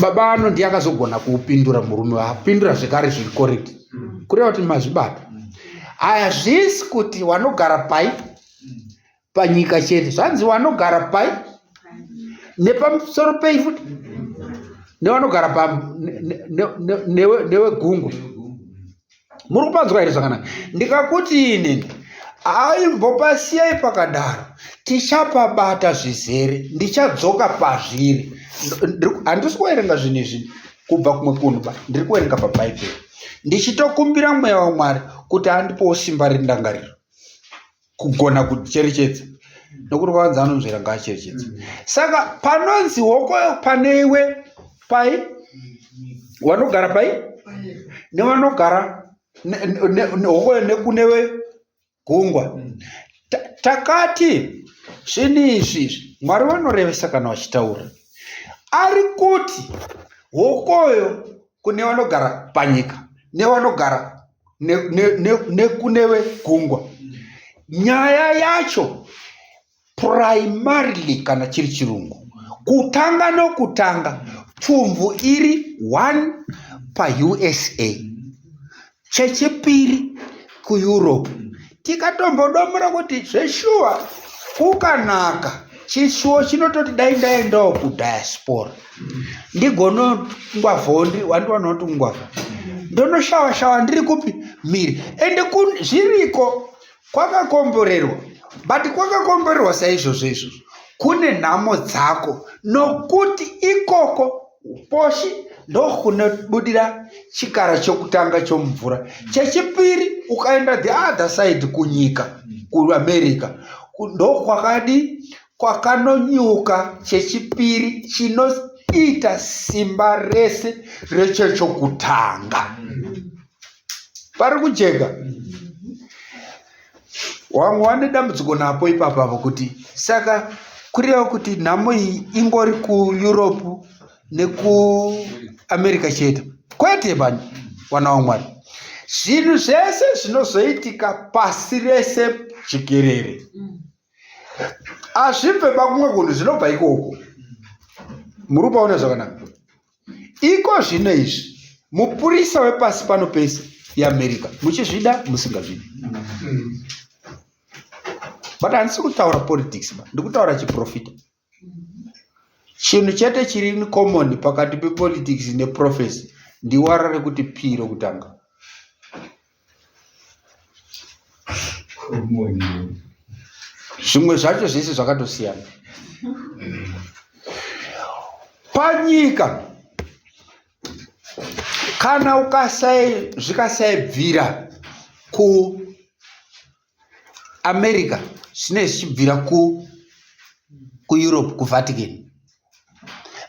Baba ano ndiye akazogona kuupindura, murume wapindura zvekare zviri correct, kureva kuti mazvibata. Aya zvisi kuti wanogara pai panyika chete, zvanzi wanogara pai nepamusoro pei futi, nevanogara newe gungu. Muri kupanzwa here zvakanaka? Ndikakuti inini aimbopasiyai pakadaro, tichapabata zvizere, ndichadzoka pazviri. Handisi kuverenga zvinhu izvi kubva kumwe kunhu, ndiri kuverenga pabhaibheri, ndichitokumbira mweya waMwari kuti andipowo simba rendangariro, kugona kucherechedza, nokuti kwavanzi anonzvera ngaacherechedza. Saka panonzi hokoyo paneiwe pai, wanogara pai nevanogara nekunewe gungwa. Takati zvinizvi Mwari vanorevesa kana vachitaura ari kuti hokoyo kune vanogara panyika nevanogara nekunewe gungwa, nyaya yacho primarily kana chiri chirungu, kutanga nokutanga pfumvu iri 1 paUSA, chechipiri kuEurope. Tikatombodomora kuti zveshuwa kukanaka chishuwo chinototi dai ndaendawo kudiaspora ndigonongwa vhondi wandiwana kuti ngwavha ndonoshawa ndiri kupi miri ende zviriko kwakakomborerwa, but kwakakomborerwa saizvozvo izvozvo kune nhamo dzako, nokuti ikoko poshi ndokunobudira chikara chokutanga chomumvura, chechipiri ukaenda the other side kunyika kuAmerica ndokwakadi kwakanonyuka chechipiri chinoita simba rese rechechokutanga. Pari kujeka wamwe wane dambudziko napo ipapapo kuti saka kureva kuti nhamo iyi ingori kuEurope nekuAmerica chete, kwete bani wana waMwari. Zvinhu zvese zvinozoitika pasi rese jikerere azvibve pakumwe kunhu, zvinobva ikoko. Muri kupaona zvakanaka? Iko zvino izvi mupurisa wepasi pano pese yeAmerica, muchizvida musingazvidi. But handisi kutaura politics, ndikutaura chiprofita. Chinhu chete chiri common pakati pepolitics neprofesi ndiwara rekuti P rokutanga. Zvimwe zvacho zvese zvakatosiyana. Panyika kana zvikasaibvira kuAmerica zvine zvichibvira kuEurope, kuVatican.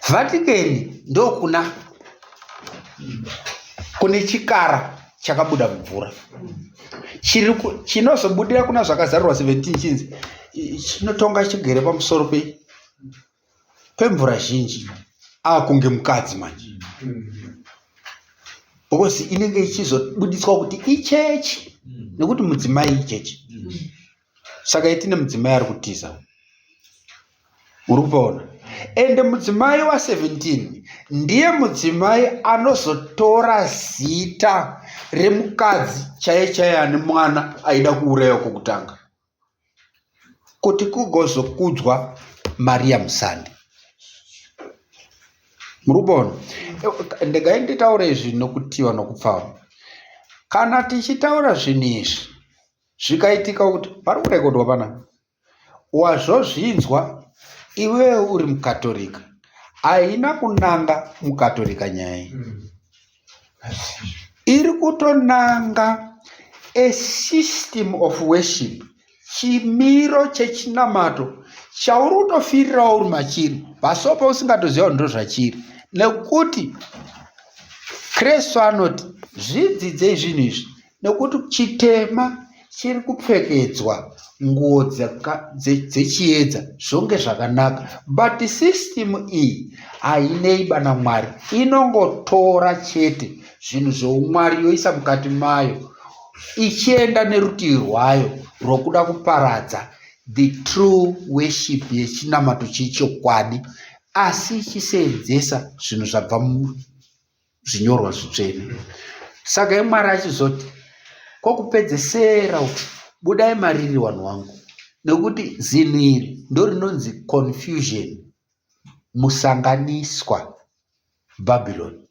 Vatican ndokuna kune chikara chakabuda mvura chinozobudira kuna zvakazarurwa 17 chinzi chinotonga chigere pamusoro pemvura zhinji akunge mukadzi manje, because inenge ichizobudiswa kuti ichechi nekuti mudzimai ichechi. Saka itine mudzimai ari kutiza, uri kupaona. Ende mudzimai wa17 ndiye mudzimai anozotora zita remukadzi chaiye ane mwana aida kuurayiwa kwokutanga, kuti kugozokudzwa Maria Musande. Muri kupaona? Ndegai nditaure izvi nokutiwa nokupfava. Kana tichitaura zvinhu izvi zvikaitika kuti pari kurekodwa panapa, wazvozvinzwa iwewe uri mukatolika, haina kunanga mukatolika nyaya iri kutonanga a system of worship, chimiro chechinamato chauri kutofirirawo uri machiri pasopa usingatoziva ndo zvachiri, nekuti Kristu anoti zvidzidzei zvinhu izvi, nekuti chitema chiri kupfekedzwa nguo dzechiedza zvonge zvakanaka, but system iyi haineiba naMwari, inongotora chete zvinhu zvoumwari yoisa mukati mayo ichienda nerutivi rwayo rwokuda kuparadza the true worship yechinamato chechokwadi, asi ichiseenzesa zvinhu zvabva muzvinyorwa zvitsvene. Saka iMwari achizoti kwokupedzesera budai mariri vanhu vangu, nekuti zinu iri ndo rinonzi confusion, musanganiswa, Babylon.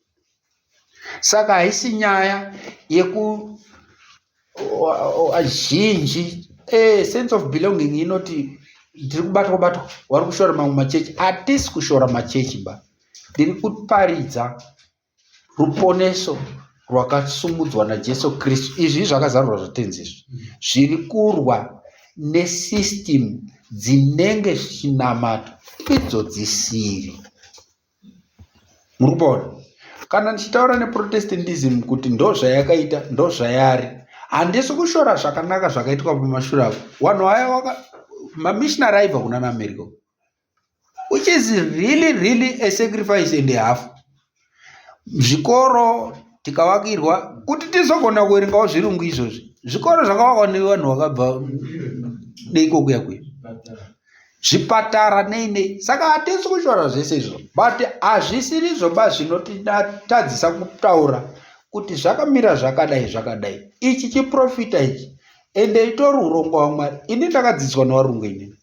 Saka haisi nyaya zhinji sense of belonging inoti ndiri kubatwa wari kushora mamwe machechi. Hatisi kushora machechi ba, ndiri kuparidza ruponeso rwakasumudzwa naJesu Kristu. Izvi zvakazarurwa zvatenzi izvi zviri kurwa nesystem dzinenge zvinamato idzo dzisiri. Muri kupaona? kana ndichitaura neprotestantism kuti ndo zvayakaita ndo zvayari, handisi kushora zvakanaka zvakaitwa pamashure apo. Vanhu aya mamishonari aibva kuna naAmerica, which is really a sacrifice and a half. Zvikoro tikavakirwa kuti tizogona kuverengawo zvirungu izvozvi. Zvikoro zvakavakwa nevanhu vakabva neikokuya kuya, zvipatara nei. Saka hatisi kushora zvese izvo, but hazvisiri zvoba zvinotitadzisa kutaura kuti zvakamira zvakadai. Ichi chiprofita ichi ende itori urongwa hwaMwari. Ini ndakadzidziswa nevarungu inini.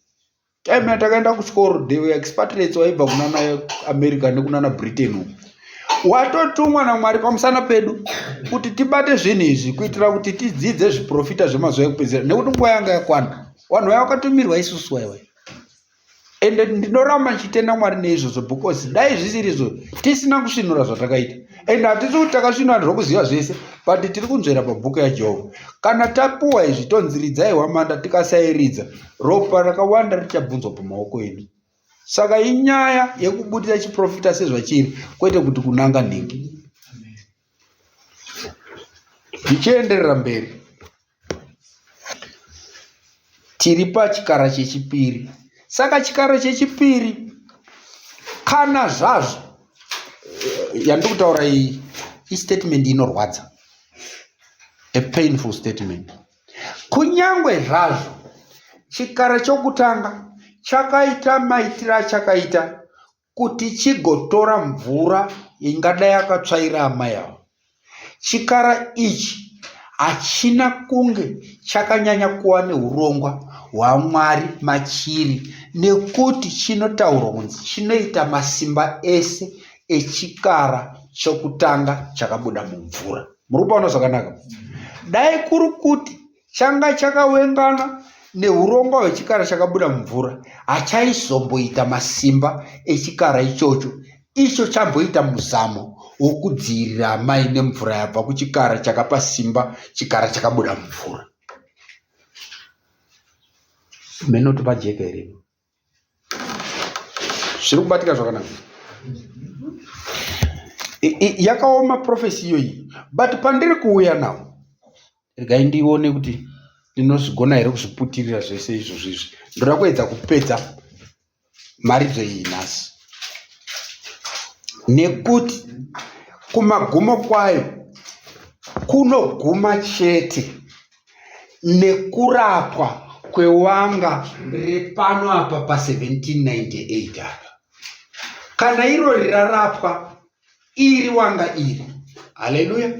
Time yatakaenda kuchikoro, they were expatriates vaibva kunana America nekunana Britain uku. Watotumwa naMwari pamusana pedu kuti tibate zvinhu izvi kuitira kuti tidzidze zviprofita zvemazuva ekupedzisira, nekuti nguva yanga yakwana. Vanhu vaya vakatumirwa isusu waiwai. Ende ndinoramba ndichitenda Mwari neizvozvo, because dai zvisiri izvo tisina kusvinura zvatakaita. Ende hatisi kuti takasvinura zvokuziva zvese, but tiri kunzvera pabhuku yaJehovha. Kana tapuwa izvi tonziridzai hwamanda, tikasairidza ropa rakawanda richabvunzwa pamaoko edu. Saka inyaya yekubudisa chiprofita sezvachiri, kwete kuti kunanga nhingi. Tichienderera mberi, tiri pachikara chechipiri. Saka chikara chechipiri, kana zvazvo yandiri kutaura iyi statement inorwadza, a painful statement. Kunyangwe zvazvo chikara chokutanga chakaita maitira chakaita kuti chigotora mvura ingadai yakatsvaira amai avo, chikara ichi hachina kunge chakanyanya kuva neurongwa hwaMwari machiri, nekuti chinotaurwa kunzi chinoita masimba ese echikara chokutanga chakabuda mumvura. Muri kupaona zvakanaka? Dai kuri kuti changa chakawengana neurongwa hwechikara chakabuda mumvura, hachaizomboita masimba echikara ichocho. Icho chamboita muzamo wokudzivirira amai nemvura yabva kuchikara chakapa simba chikara chakabuda mumvura. Menoti pajeka here, zviri kubatika zvakanaka. Yakaoma profesi iyoyi, but pandiri kuuya nawo, regai ndione kuti ndinozvigona here kuzviputirira zvese izvozvo izvi. Ndoda kuedza kupedza maridzo iyi nhasi, nekuti kumagumo kwayo kunoguma chete nekurapwa kwewanga repano apa pa 1798 apa. Kana iro rirarapwa iri wanga iri, haleluya,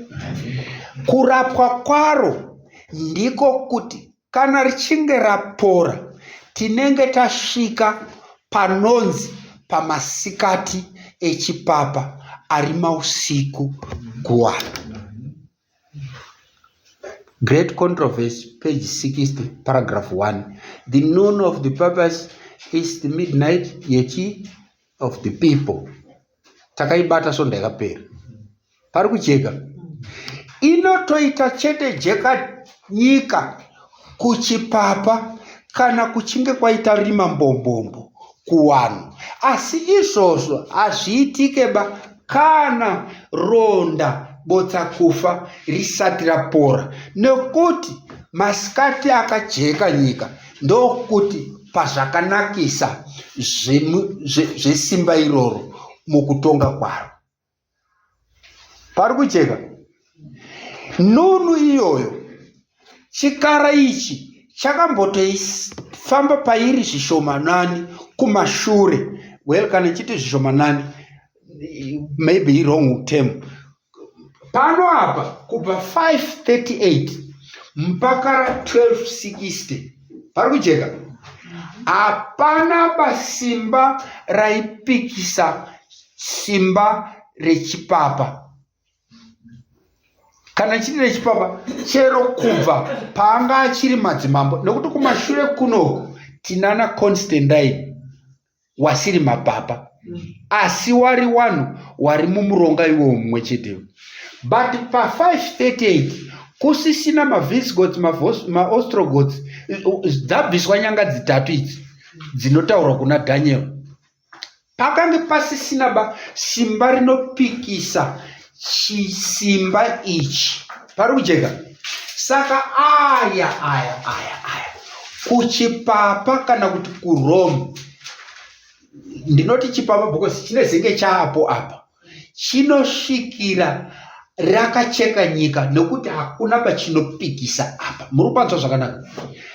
kurapwa kwaro ndiko kuti kana richinge rapora, tinenge tasvika panonzi pamasikati echipapa ari mausiku kuwana. Great Controversy, page 60, paragraph 1. The noon of the papas is the midnight yechi of the people. Takaibata sonda yakapera. Pari kucheka. Inotoita chete jeka nyika kuchipapa kana kuchinge kwaita rima mbombombo kuwanhu. Asi izvozvo hazviitike ba kana ronda botsa kufa risati rapora, nekuti masikati akajeka nyika ndokuti pazvakanakisa zvesimba iroro mukutonga kwaro. Pari kucheka. Nunu iyoyo chikara ichi chakambotoifamba pairi zvishomanani kumashure. Well, kana chiti zvishomanani, maybe wrong term. Pano apa kubva 538 mpaka 1260. Pari kucheka. Hapana pasimba raipikisa simba rechipapa. Kana chiri rechipapa, chero kubva paanga achiri madzimambo, nekuti kumashure kuno tinana Constantine wasiri mapapa, asi wari wanhu wari mumuronga iwo mumwe chete. But pa 538 kusisina maVisigoths, maOstrogoths, dzabviswa nyanga dzitatu idzi dzinotaurwa kuna Daniel. Pakange pasisina ba simba rinopikisa chisimba ichi. Pari kujeka. Saka aya kuchipapa kana kuti kuRome, ndinoti chipapa because chine zenge chapo apa, chinosvikira rakacheka nyika nekuti hakuna pachinopikisa apa. Muri kupanzwa zvakanaka?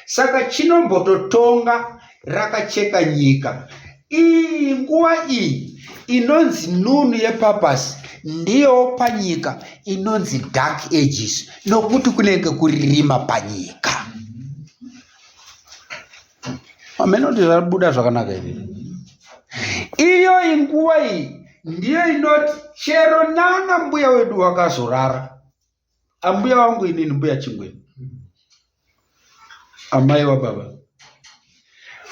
Saka chinombototonga rakacheka nyika. Iyi nguva iyi inonzi nunu yepapasi ndiyo panyika inonzi dark ages, nokuti kunenge kuririma panyika. Amenoti zvabuda zvakanaka iri. Iyo inguva iyi ndiyo inoti chero nana mbuya wedu wakazorara. Ambuya wangu inini mbuya Chingweni, amai wababa,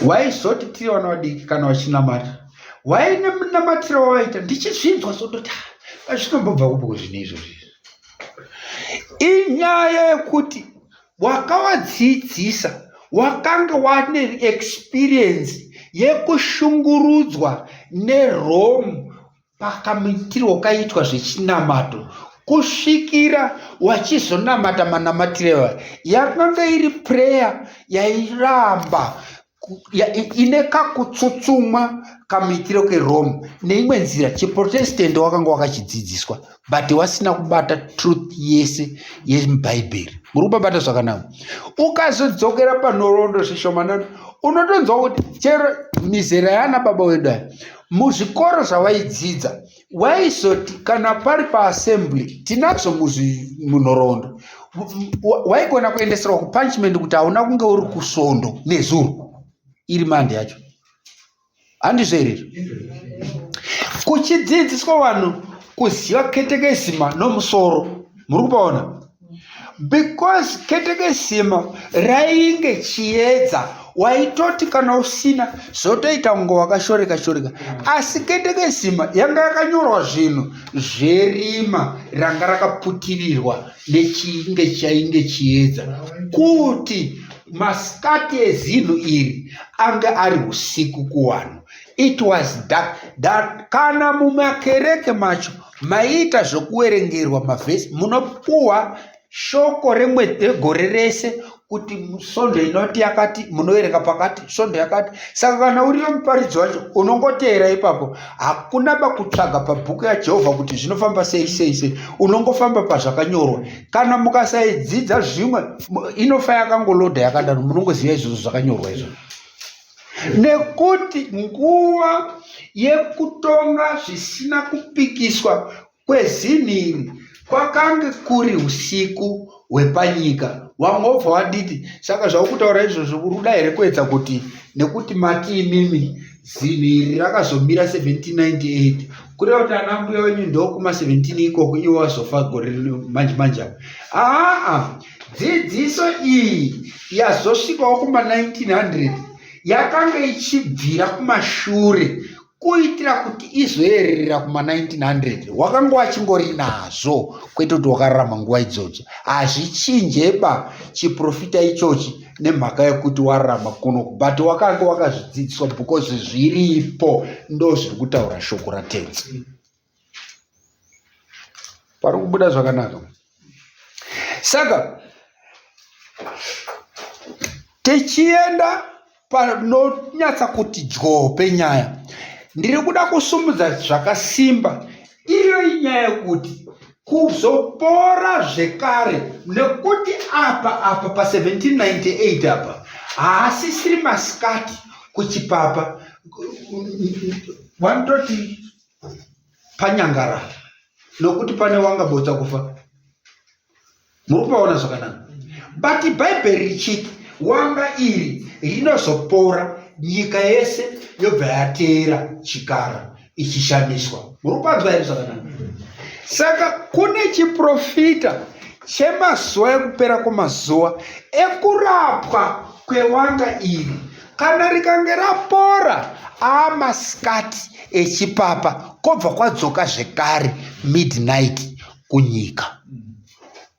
waizoti tiri vana vadiki kana vachinamata, waine munamatiro wavaita ndichizvinzwa sototi zvinombobva kupo zvinhu izvozvi. Inyaya yekuti wakavadzidzisa, wakanga wane experience yekushungurudzwa neRome pakamitiro wakaitwa zvechinamato, kusvikira wachizonamata manamatiro yakanga iri prayer yairamba ine kakutsutsumwa kamitiro keRome neimwe nzira chiprotestant wakanga wakachidzidziswa, but wasina kubata truth yese yemubhaibheri. Muri kubabata zvakanaka? Ukazodzokera panhoroondo zvishomanana unotonzwa kuti chero mizera yana baba wedu aya muzvikoro zvavaidzidza waizoti kana pari paassembly tinazvo munhoroondo waigona kuendeserwa kupunishment kuti hauna kunge uri kusvondo nezuro iri mande yacho. Handizvo here? Kuchidzidziswa vanhu kuziva ketekesima nomusoro. Muri kupaona? Because ketekesima rainge chiedza waitoti kana usina zotoita kunge wakashoreka shoreka, asi ketekesima yanga yakanyorwa zvinhu zverima ranga rakaputirirwa nechinge chainge chiedza kuti masikati ezinhu iri anga ari usiku kuwanhu. It was dark. Kana mumakereke macho maita zvokuverengerwa mavhesi munopuwa shoko regore rese kuti svondo inoti yakati, munoverenga pakati svondo yakati. Saka kana uriyo muparidzi wacho unongoteera ipapo, hakuna pakutsvaga pabhuku yaJehovha kuti zvinofamba sei, unongofamba pazvakanyorwa. Kana mukasaidzidza zvimwe inofa yakangolodha yakadaro, munongoziva izvozvo zvakanyorwa izvo. Nekuti nguva yekutonga zvisina kupikiswa kwezinhiri kwakange kuri usiku hwepanyika. Wangobva waditi, saka zvakutaura izvozvo uruda here kuedza kuti nekuti mati imimi zinhiri rakazomira 1798 kureva kuti ana mbuya wenyu ndokuma 17 ikoko iwo wazofa gore manje apa. Dzidziso iyi yazosvikawo kuma 1900 yakanga ichibvira kumashure kuitira kuti izoerera kuma 1900. Wakanga wachingori nazvo, kwete kuti wakararama nguva idzodzo. Hazvichinjeba chiprofita ichochi nemhaka yekuti wararama kuno, but wakanga wakazvidzidziswa because zviripo ndo zviri kutaura shoko ratenzi. Pari kubuda zvakanaka. Saka tichienda panonyatsa kuti dyope nyaya, ndiri kuda kusumudza zvakasimba iyo inyaya yekuti kuzopora zvekare, nekuti apa pa 1798 apa haasisiri masikati kuchipapa, vanototi panyangarara nokuti pane wangabotsa kufa. Muri kupaona zvakanaka? But bhaibheri richiti wanga iri rinozopora, nyika yese yobva yateera chikara ichishamiswa. Muri kupanzwa here zvakanaka? Saka kune chiprofita chemazuva ekupera kwemazuva ekurapwa kwewanga iri. Kana rikange rapora masikati echipapa, kobva kwadzoka zvekare midnight kunyika.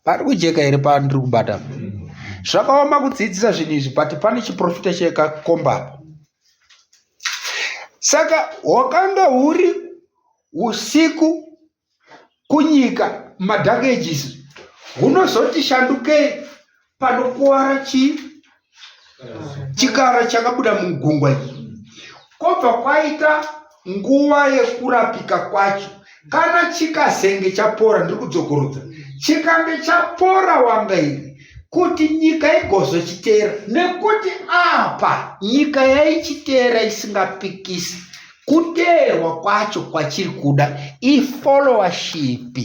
Pari kujeka here pandiri kubata? Zvakaoma kudzidzisa zvinhu izvi, but pane chiprofita chekakomba apa. Saka hwakanga huri usiku kunyika madark ages hunozoti shandukei panokuwara chikara chakabuda mugungwa ichi. Kobva kwaita nguva yekurapika kwacho, kana chikazenge chapora, ndiri kudzokorodza, chikange chapora wanga iri kuti nyika igozochiteera, nekuti apa nyika yaichiteera isingapikisi. Kuteerwa kwacho kwachiri kuda ifollowership,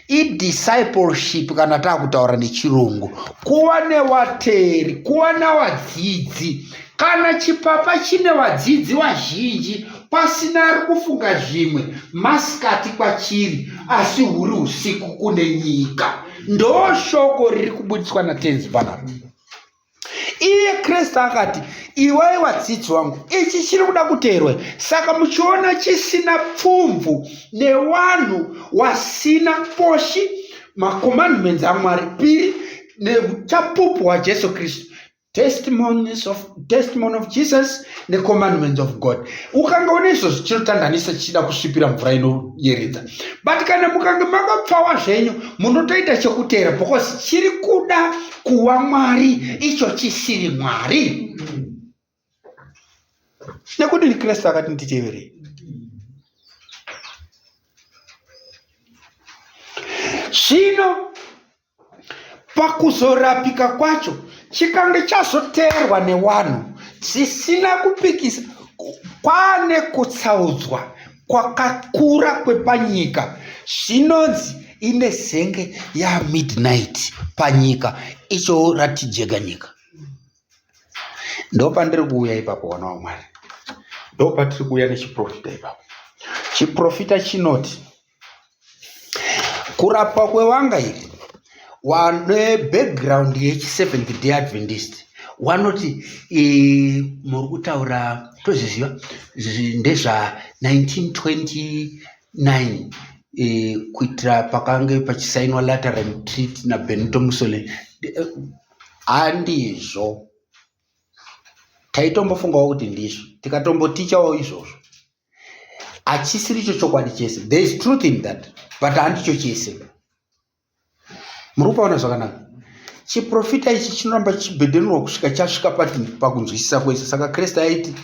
idiscipleship kana taakutaura nechirungu, kuva nevateri, kuva navadzidzi. Kana chipapa chine vadzidzi vazhinji pasina ari kufunga zvimwe, masikati kwachiri asi huri usiku kune nyika. Ndo shoko riri kubudiswa naTenzi panapa. Iye Kristu akati, iwai vadzidzi vangu, ichi chiri kuda kuteerwa. Saka muchiona chisina pfumvu nevanhu wasina poshi macommandments aMwari. Piri, nechapupu waJesu Kristu, testimony of Jesus necommandments of God. Ukanga une izvozvo chinotandanisa chichida kusvipira mvura inoyeredza. But kana mukange makapfawa zvenyu munotoita chekuteera, because chiri kuda kuva Mwari icho chisiri Mwari. Nekuti Kristu akati nditeverei. Zvino pakuzorapika kwacho chikange chazoteerwa nevanhu zvisina kupikisa, kwane kutsaudzwa kwakakura kwepanyika. Zvinonzi ine zenge ya midnight panyika, icho ratijega nyika. Ndo pandiri kuuya ipapo, wana waMwari. Ndo patiri kuuya nechiprofita ipapo. Chiprofita chinoti kurapwa kwevanga iri, wane background yechi-Seventh Day Adventist, wanoti muri kutaura tozviziva ndezva 1929 kuitira pakange pachisainwa Lateran Treaty naBenito Mussolini. Handizvo. Taitombofungawo kuti ndizvo, tikatombotichawo izvozvo. Hachisiri icho chokwadi chese. There is truth in that, but handicho chese. Muri kupaona zvakanaka. Chiprofita ichi chinoramba chibhedhenurwa kusvika chasvika pakunzwisisa kwese. Saka Kristu aiti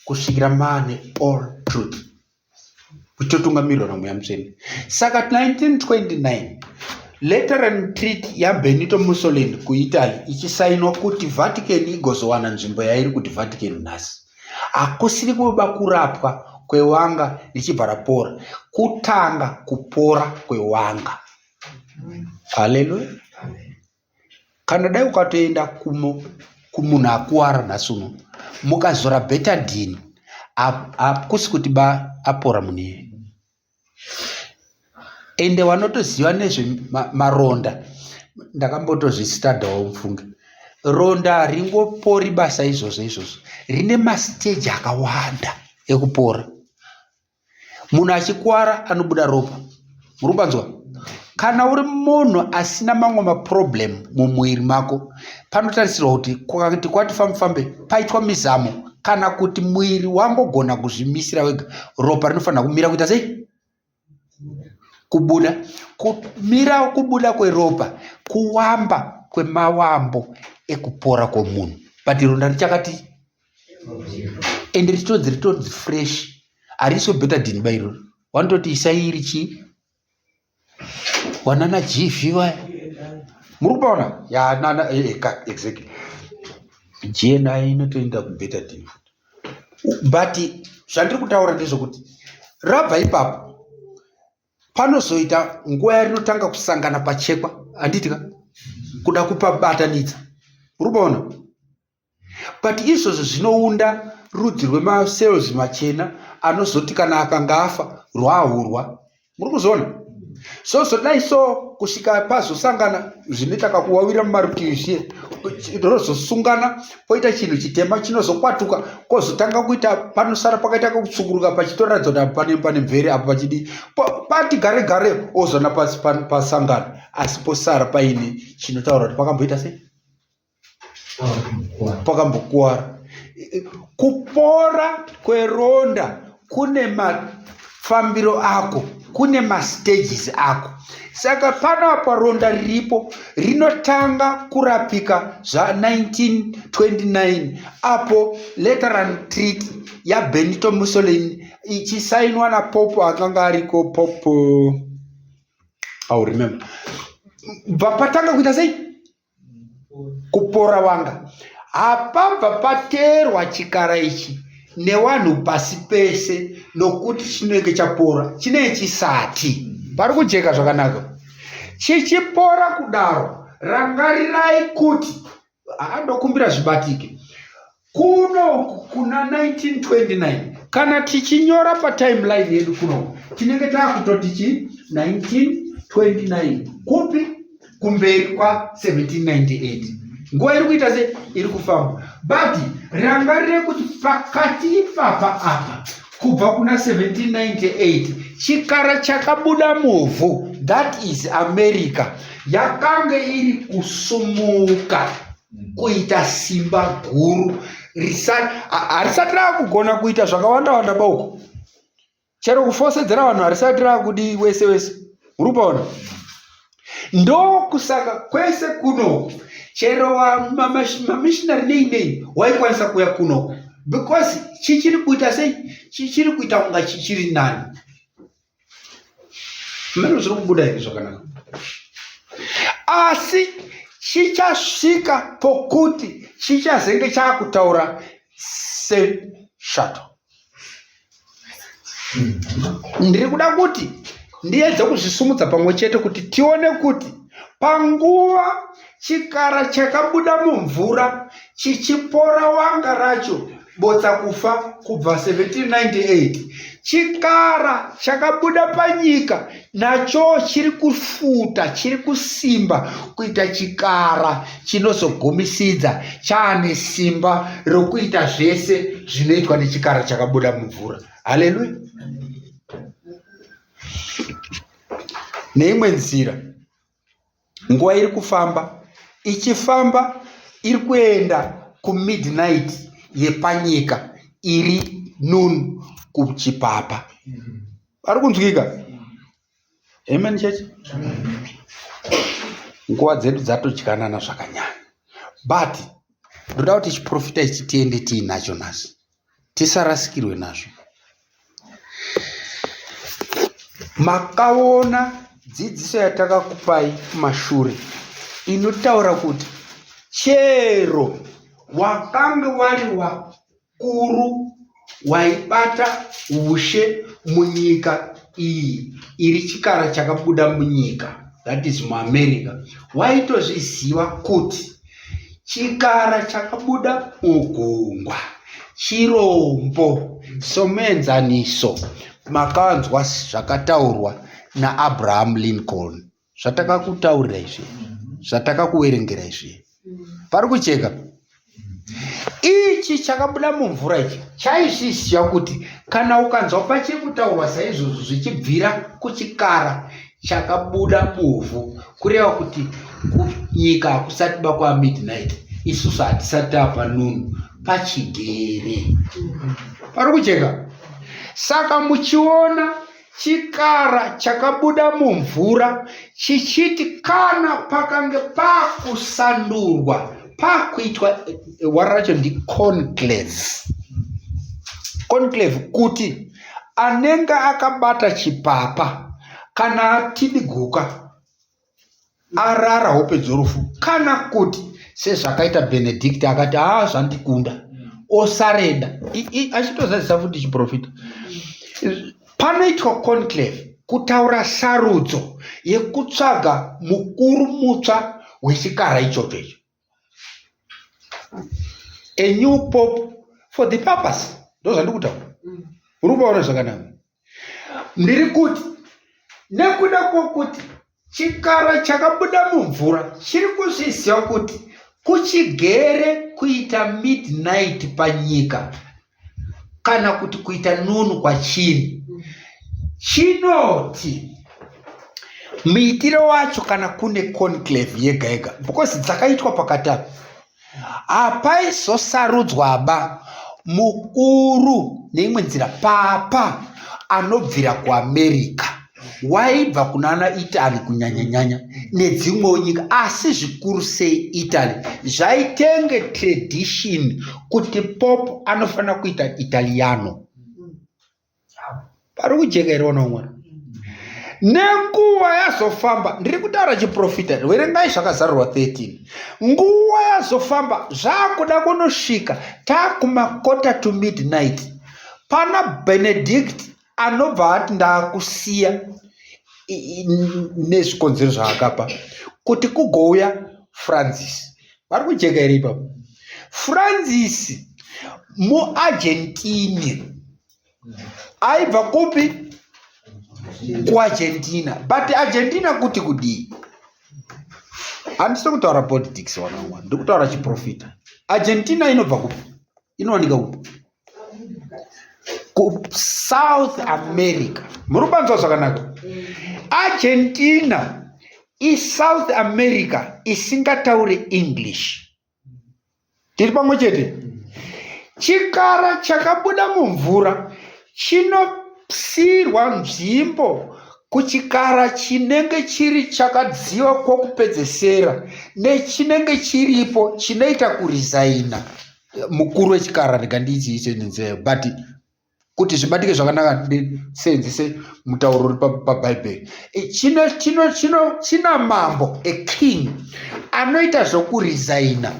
kusvikira maane all truth, kuchitotungamirirwa naMweya Mutsvene. Saka 1929 Lateran Treaty yaBenito Mussolini kuItaly ichisainwa kuti Vatican igozowana nzvimbo yairi kuti Vatican nhasi. Hakusiri kuba kurapwa kwewanga richibva rapora, kutanga kupora kwewanga. Haleluya. Kana dai ukatoenda kumunhu akuwara nhasi uno mukazora betadine, hakusi kuti apora munhu iye. Ende vanotoziva nezve maronda, ndakambotozvistadhawo mufunge, ronda haringopori basa izvozvo, rine masiteji akawanda ekupora. Munhu achikuwara anobuda ropa, muri kupanzwa. Kana uri munhu asina mamwe maproblem mumwiri mako, panotarisirwa kuti kwati fambe paitwa mizamo, kana kuti mwiri wangogona kuzvimisira wega, ropa rinofanira kumira kuita sei? Kubuda. Kumira kubuda kweropa kuwamba kwemawambo ekupora kwomunhu. But ronda richakati ende ritonzi fresh, hariso betadine bairo. Wanototi isairi chii? Wanana GV waya. Muri kupaona? Ya nana exactly. GNI inotoenda kubetadine. But zvandiri kutaura ndezvokuti rabva ipapo panozoita nguva yarinotanga kusangana pachekwa, handitika kuda kupabatanidza. Muri kupaona? But izvozvo zvinounda rudzi rwemacells machena anozoti kana akanga afa rwahurwa. Muri kuzoona? Dai so kusvika pazosangana zvinoita kakuwawira mumarutivi zviye, rozosungana poita chinhu chitema chinozokwatuka, kozotanga kuita panosara pakaita kutsvukuruka pachitoratidza kuti pane mvere apo pachidi pati gare gare ozona pasi pasangana, asi posara paine chinotaura kuti pakamboita sei? Pakambokuwara. Kupora kweronda kune mafambiro ako, kune mastages ako. Saka panapa ronda riripo rinotanga kurapika zva1929 apo Lateran Treaty yaBenito Mussolini ichisainwa napopo akanga ariko popo I remember. Vapatanga kuita sei kupora wanga apa vapaterwa chikara ichi nevanhu pasi pese nokuti chinenge chapora chinenge chisati pari kujeka zvakanaka chichipora kudaro rangarirai kuti andokumbira zvibatike kuno kuna 1929 kana tichinyora patimeline yedu kuno tinenge takutoti chi 1929 kupi kumberi kwa 1798 nguva iri kuita se iri kufamba but rangarire kuti pakati ipapa apa kubva kuna 1798 chikara chakabuda muvhu that is America yakanga iri kusumuka kuita simba guru harisati rakugona kuita zvakawanda bauko chero kufosedzera vanhu harisati rakudi wese wese urupaona ndokusaka kwese kuno chero mamishonari nei waikwanisa kuya kuno because chichiri kuita sei chichiri kuita kunga chichiri nani mero zviri kubuda here zvakanaka asi chichasvika pokuti chichazenge chaakutaura seshato. Ndiri kuda kuti ndiedze kuzvisumudza pamwe chete kuti tione kuti panguva chikara chakabuda mumvura chichipora wanga racho botsa kufa kubva 1798 chikara chakabuda panyika nacho chiri kufuta chiri kusimba kuita chikara chinozogumisidza chaane simba rokuita zvese zvinoitwa nechikara chakabuda mumvura. Haleluya. Neimwe nzira nguva iri kufamba ichifamba iri kuenda kumidnight yepanyika iri noon kuchipapa. Ari kunzwika? Amen church. Nguva dzedu dzatodyanana zvakanyanya but ndoda kuti chiprofita ichi tiende tiinacho nazo tisarasikirwe nazvo. Makaona dzidziso yatakakupai kumashure inotaura kuti chero wakanga wari wakuru waibata ushe munyika iyi iri chikara chakabuda munyika that is muAmerica waitozviziva kuti chikara chakabuda mugungwa chirombo somenzaniso makanzwa zvakataurwa naAbraham Lincoln zvatakakutaurira izvi zvatakakuverengera izvi pari kucheka. Ichi chakabuda mumvura ichi chaizviziva kuti kana ukanzwa pachiri kutaurwa saizvozvo zvichibvira kuchikara chakabuda muvhu kureva kuti kunyika hakusati bakwa midnight isusu hatisati apa nunu pachigere pari kucheka. Saka muchiona chikara chakabuda mumvura chichiti kana pakange pakusandurwa pakuitwa waracho ndi conclave kuti anenge akabata chipapa kana atidiguka arara hope dzorufu kana kuti sezvakaita Benedict akati zvandikunda osarenda achitozadzisa futi chiprofita. Panoitwa conclave kutaura sarudzo yekutsvaga mukuru mutsva wechikara ichocho icho, a new pope for the purpose. Ndo zvandikutaura uri kuona zvakanaka. Ndiri kuti nekuda kwokuti chikara chakabuda mumvura chiri kuzviziva kuti kuchigere kuita midnight panyika kana kuti kuita nunu kwachiri chinoti muitiro wacho kana kune conclave yega yega because dzakaitwa pakatapa hapaizosarudzwaba mukuru neimwe nzira papa anobvira kuAmerica waibva kunana Italy kunyanyanyanya nedzimwewo nyika, asi zvikuru sei Italy zvaitenge tradition kuti Pope anofanira kuita Italiano. Pari kujeka ere vana vamwari? Nenguva yazofamba, ndiri kutaura chiprofita, verengai zvakazarurwa 13. Nguva yazofamba zvakuda kunosvika takumakota to midnight, pana Benedict anobva ati ndakusiya nezvikonzero zvaakapa kuti kugouya Francis. Vari kujeka ere ipapo? Francis muArgentine aibva kupi? kuArgentina. But Argentina kuti kudii? Handisi kutaura politics wana wana, ndiri kutaura chiprofita. Argentina inobva kupi? Inowanika kupi? South America. Muri kubanzwa zvakanaka? Argentina iSouth America isingatauri English. Tiri pamwe chete? Chikara chakabuda mumvura chinosiyirwa nzvimbo kuchikara chinenge chiri chakadziwa kwokupedzesera nechinenge chiripo chinoita kurizaina. Mukuru wechikara rekandidziise nenzeo, but kuti zvibatike zvakanaka senzise mutauro uri paBhaibheri. China mambo, a king, anoita zvokurizaina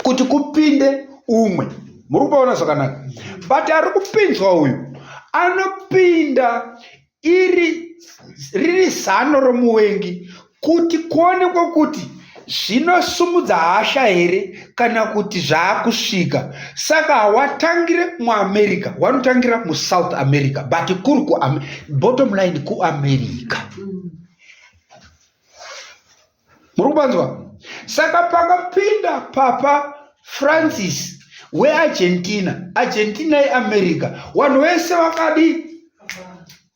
kuti kupinde umwe. Muri kupaona zvakanaka? But ari kupinzwa uyu anopinda riri zano romuvengi kuti kuonekwa kuti zvinosumudza hasha here kana kuti zvaakusvika. Saka hawatangire muAmerica, wanotangira muSouth America, but kuri bottom line kuAmerica. Muri kubanzwa? Saka pakapinda Papa Francis weArgentina, Argentina yeAmerica, vanhu vese vakadi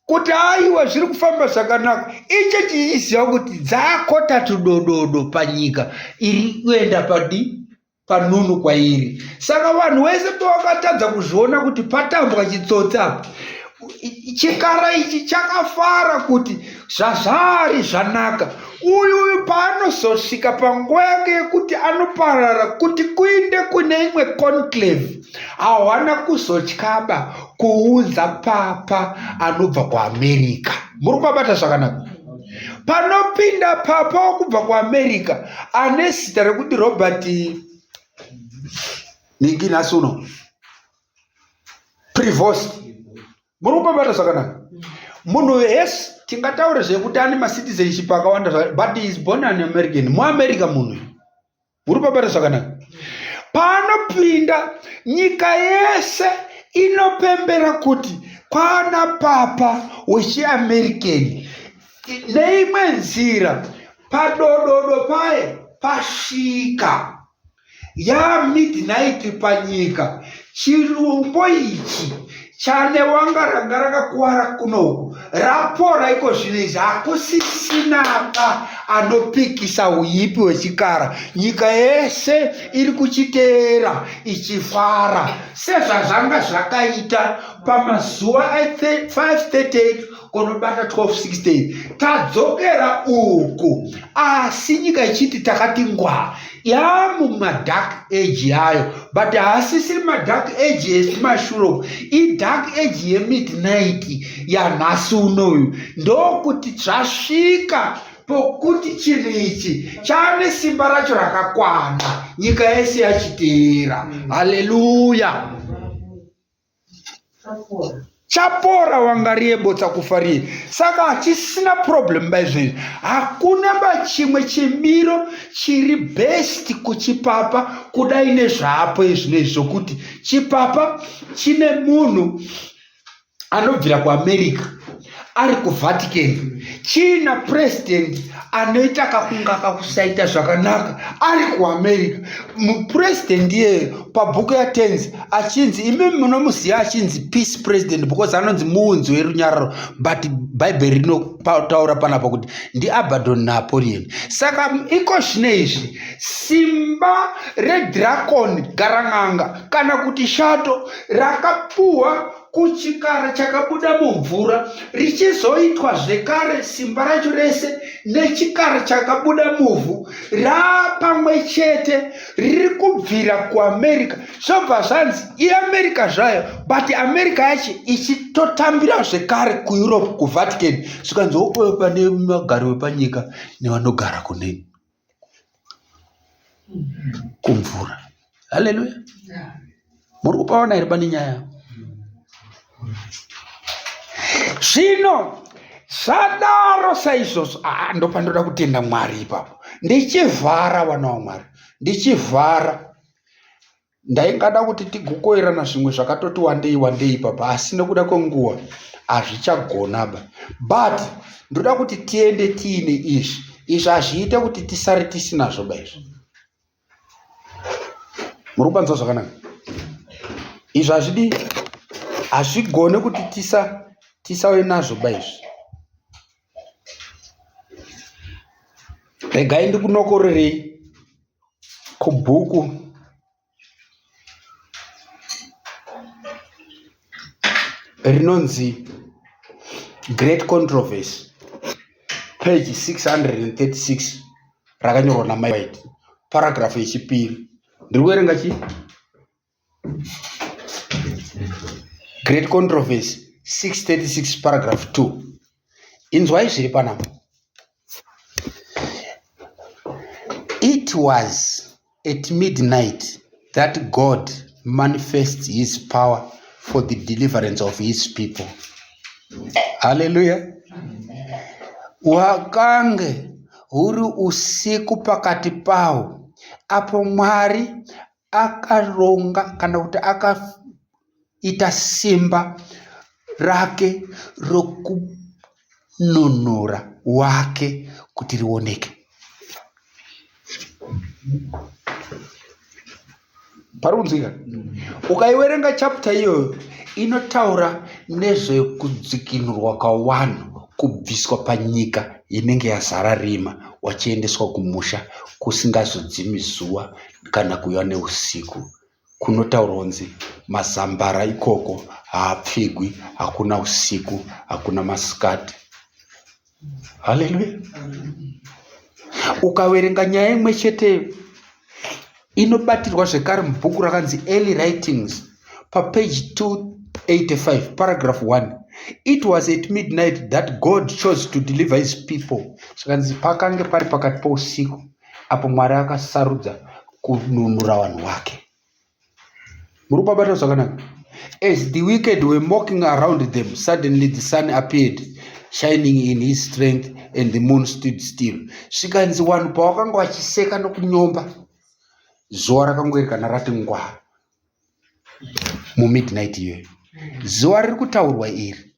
kuti aiwa zviri kufamba zvakanaka. Icho chiiziva kuti dzakota tudododo panyika iri kuenda panunu kwairi. Saka vanhu vese pavakatadza kuzviona kuti patambwa chitsotsi apa, chikara ichi chakafara kuti zvazvari zvanaka. Uyu paanosvika panguva yake yekuti anoparara kuti kuinde kune imwe conclave, hawana kuzotyaba kuudza Papa anobva kuAmerica. Muri kubata zvakanaka? Panopinda Papa wokubva kuAmerica ane zita rekuti Robert Ninginasuno Prevost. Muri kubata zvakanaka? Munhu yes, tingataura zvekuti ane macitizenship akawanda, but he is born an American. MuAmerica munhu. Muri kubata zvakanaka? Panopinda nyika yese inopembera kuti kwana Papa wechiAmerican. Neimwe nzira padododo paye pasvika ya midnight panyika. Chirumbo ichi chane wanga ranga rakakuwara kunoku rapora iko zvinezvi. Hakusisinaka anopikisa uipi hwechikara. Nyika yese iri kuchiteera ichifara sezvazvanga zvakaita pamazuva 538 kunobata 1268. Tadzokera uku, asi nyika ichiti takati ngwa yamumadark age yayo, but haasisiri madark age esimashure, idark age yemidnight yanhasi unoyu. Ndokuti zvasvika pokuti chinhu ichi chane simba racho rakakwana, nyika yese yachiteera. Haleluya! Chapora wangariebotsa kufarie. Saka hachisina problem baizvezvi. Hakuna bachimwe chimiro chiri best kuchipapa kudai nezvapo izvinezvi zvokuti chipapa chine munhu anobvira kuAmerica ari kuVatican, china president anoita kakunga kakusaita zvakanaka ari kuAmerica. Mupresident iyeyo pabhuku ya10 achinzi, imi munomuziva achinzi peace president because anonzi muunzi werunyararo, but Bhaibheri rinotaura panapa kuti ndiAbaddon Napoleon. Saka iko zvinezvi simba redragon garang'anga kana kuti shato rakapuhwa kuchikara chakabuda mumvura richizoitwa zvekare simba racho rese nechikara chakabuda muvhu rapamwe chete riri kubvira kuamerica. Zvobva zvanzi iamerica zvayo, but america yacho ichitotambira zvekare kueurope, kuvatican, zvikanzookoyo pane magari wepanyika nevanogara kuneni kumvura. Haleluya. Muri kupaona here pane nyaya. Zvino zvadaro saizvozvo, ndopanoda kutenda Mwari ipapo. Ndichivhara vana vaMwari, ndichivhara. Ndaingada kuti tigokoerana zvimwe zvakatoti wandei ipapo, asi nekuda kwenguva hazvichagonaba. But ndoda kuti tiende tiine izvi hazviite kuti tisare tisinazvo baizvo. Muri kupanzwa zvakanaka? Izvi hazvigone kuti tisauye nazvo baizvo. Regai ndikunokorerei kubhuku rinonzi Great Controversy, page 636, rakanyorwa naMai White, paragraph yechipiri. Ndiri kuverenga chii? Great Controversy 636 paragraph 2. Inzwai zviri panapa. It was at midnight that God manifests his power for the deliverance of his people. Hallelujah. Wakange huri usiku pakati pao apo Mwari akaronga kana kuti akaita simba rake rokununura wake kuti rioneke. Parunzika. Ukaiwerenga chapter iyoyo inotaura nezvekudzikinurwa kwavanhu, kubviswa panyika inenge yazara rima, wachiendeswa kumusha kusingazodzimi zuva kana kuuya neusiku. Kunotaurwa kunzi mazambara ikoko haapfigwi, hakuna usiku, hakuna masikati. Haleluya. Ukaverenga nyaya imwe chete inobatirwa zvekare mubhuku rakanzi Early Writings papage 285 paragraph 1. It was at midnight that God chose to deliver his people. Zvakanzi pakange pari pakati pousiku apo Mwari akasarudza kununura vanhu vake. Muri kubata zvakanaka? As the wicked were mocking around them, suddenly the sun appeared, shining in his strength, and the moon stood still. Zvikanzi vanhu pavakanga vachiseka nokunyomba, zuva rakangorikana rati ngwa mumidnight iyoyo. Zuva riri kutaurwa iri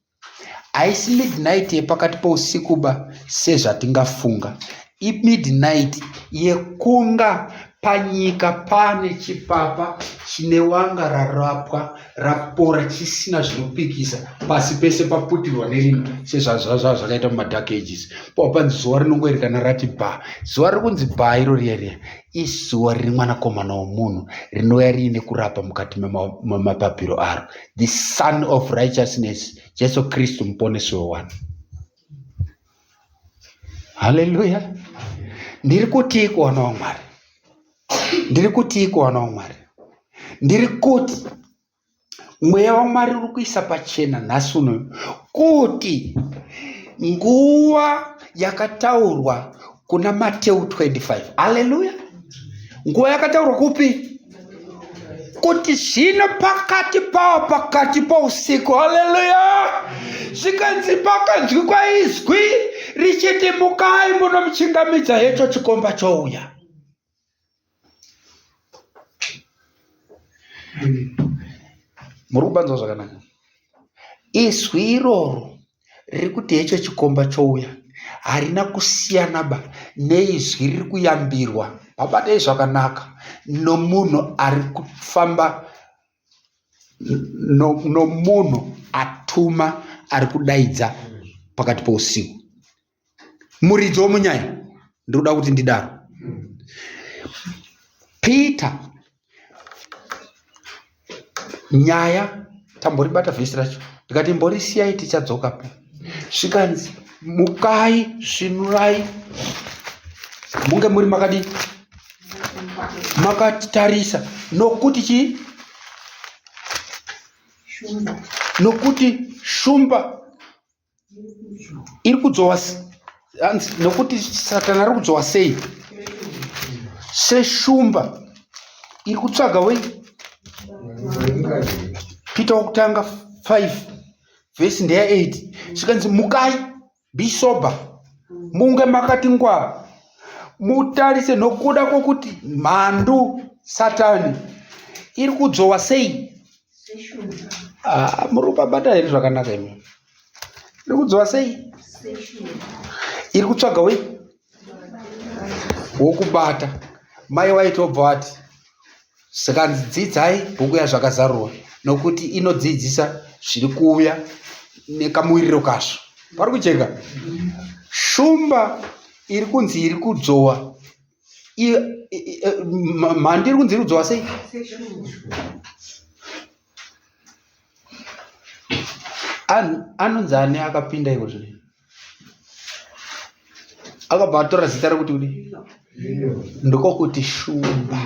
haisi midnight yepakati pousiku ba sezvatingafunga. Midnight yekunga panyika pane chipapa chine wanga rarapwa rapora chisina zvinopikisa, pasi pese paputirwa nerima sezvazvakaita mumadark ages. Paupanzi zuva rinongoerekana rati bha. Zuva riri kunzi bha iro riya izuva riri mwanakomana womunhu rinouya riine kurapa mukati memapapiro aro. The Son of Righteousness, Jesu Kristu muponesi wewanhu. Haleluya. Ndiri kutiko wana waMwari, ndiri kutiko wana waMwari, ndiri kuti mweya waMwari uri kuisa pachena nhasi uno kuti nguva yakataurwa kuna Mateo 25. Haleluya. Nguva yakataurwa kupi? Kuti zvino pakati pousiku. Haleluya. Zvikanzi pakanzwikwa izwi richiti mukai munomuchingamidza hecho chikomba chouya. Muri kubanzwa zvakanaka? Izwi iroro riri kuti hecho chikomba chouya harina kusiyana ba neizwi riri kuyambirwa, pabatei zvakanaka, nomunhu ari kufamba nomunhu atuma ari kudaidza pakati pousiku. Muridzi womunyaya, ndikuda kuti ndidaro. Peter, nyaya tamboribata vhesi racho ndikati mborisiyai tichadzokapo. Zvikanzi mukai svinurai munge muri makadi makatarisa nokuti chii? Nokuti shumba iri kudzowa nokuti Satani ari kudzowa sei? Seshumba iri kutsvaga wei? Peter wokutanga 5 vhesi ndeya 8 zvikanzi mukai be sober munge makati ngwa mutarise nokuda kwokuti mhandu Satani iri kudzowa sei? Muri kubata here zvakanaka imi. Iri kudzowa sei? Iri kutsvaga wei? Wokubata. Mai waitobva wati zvikanzi dzidzai bhuku yazvakazarurwa nokuti inodzidzisa zviri kuuya nekamuwiriro kazvo. Pari kujeka. Shumba iri kunzi iri kudzowa. Mhandi iri kunzi iri kudzowa sei? Anonzi ani akapinda iko zvino akabva atora zita rekuti kudi ndokokuti shumba.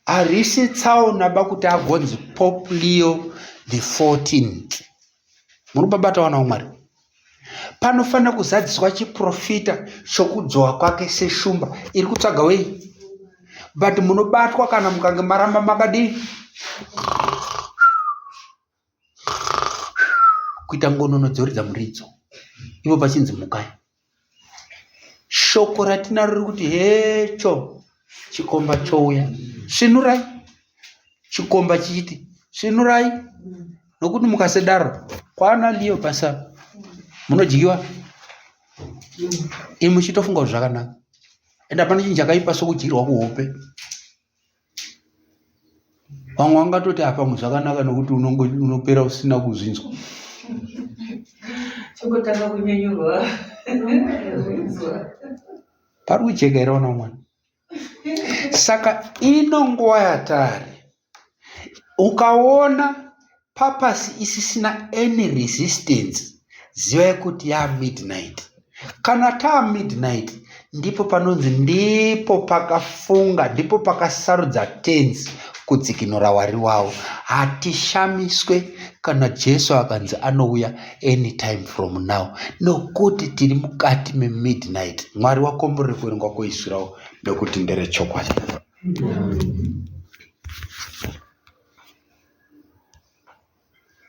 Harisi tsaona bakuti agonzi Pope Leo the 14th. Muri babata wana umwari panofanira kuzadziswa chiprofita chokudzowa kwake seshumba iri kutsvaga wei? But munobatwa kana mukange maramba makadi kuita ngonono dzoridza muridzo, ivo pachinzi mukai. Shoko ratinaro riri kuti hecho chikomba chouya svinurai. Chikomba chiti svinurai nokuti mukasedaro kwana Leo pasa munodyiwa. Imi muchitofunga kuti zvakanaka ende hapana chinhu chakaipa sokudyirwa kuhope. Vamwe vangatoti apa zvakanaka nokuti unopera usina kuzvinzwa. Chokotanga kunyenyurwa. Pari kujeka here wana mwana. Saka ino nguva yatari ukaona papasi isisina any resistance zivai kuti ya midnight. Kana taa midnight ndipo panonzi ndipo pakafunga ndipo pakasarudza tenzi kudzikinura Wari wavo. Hatishamiswe kana Jesu akanzi anouya anytime from now nokuti tiri mukati midnight. Mwari wakomborere kuverenga kweIsrael nokuti ndere chokwadi.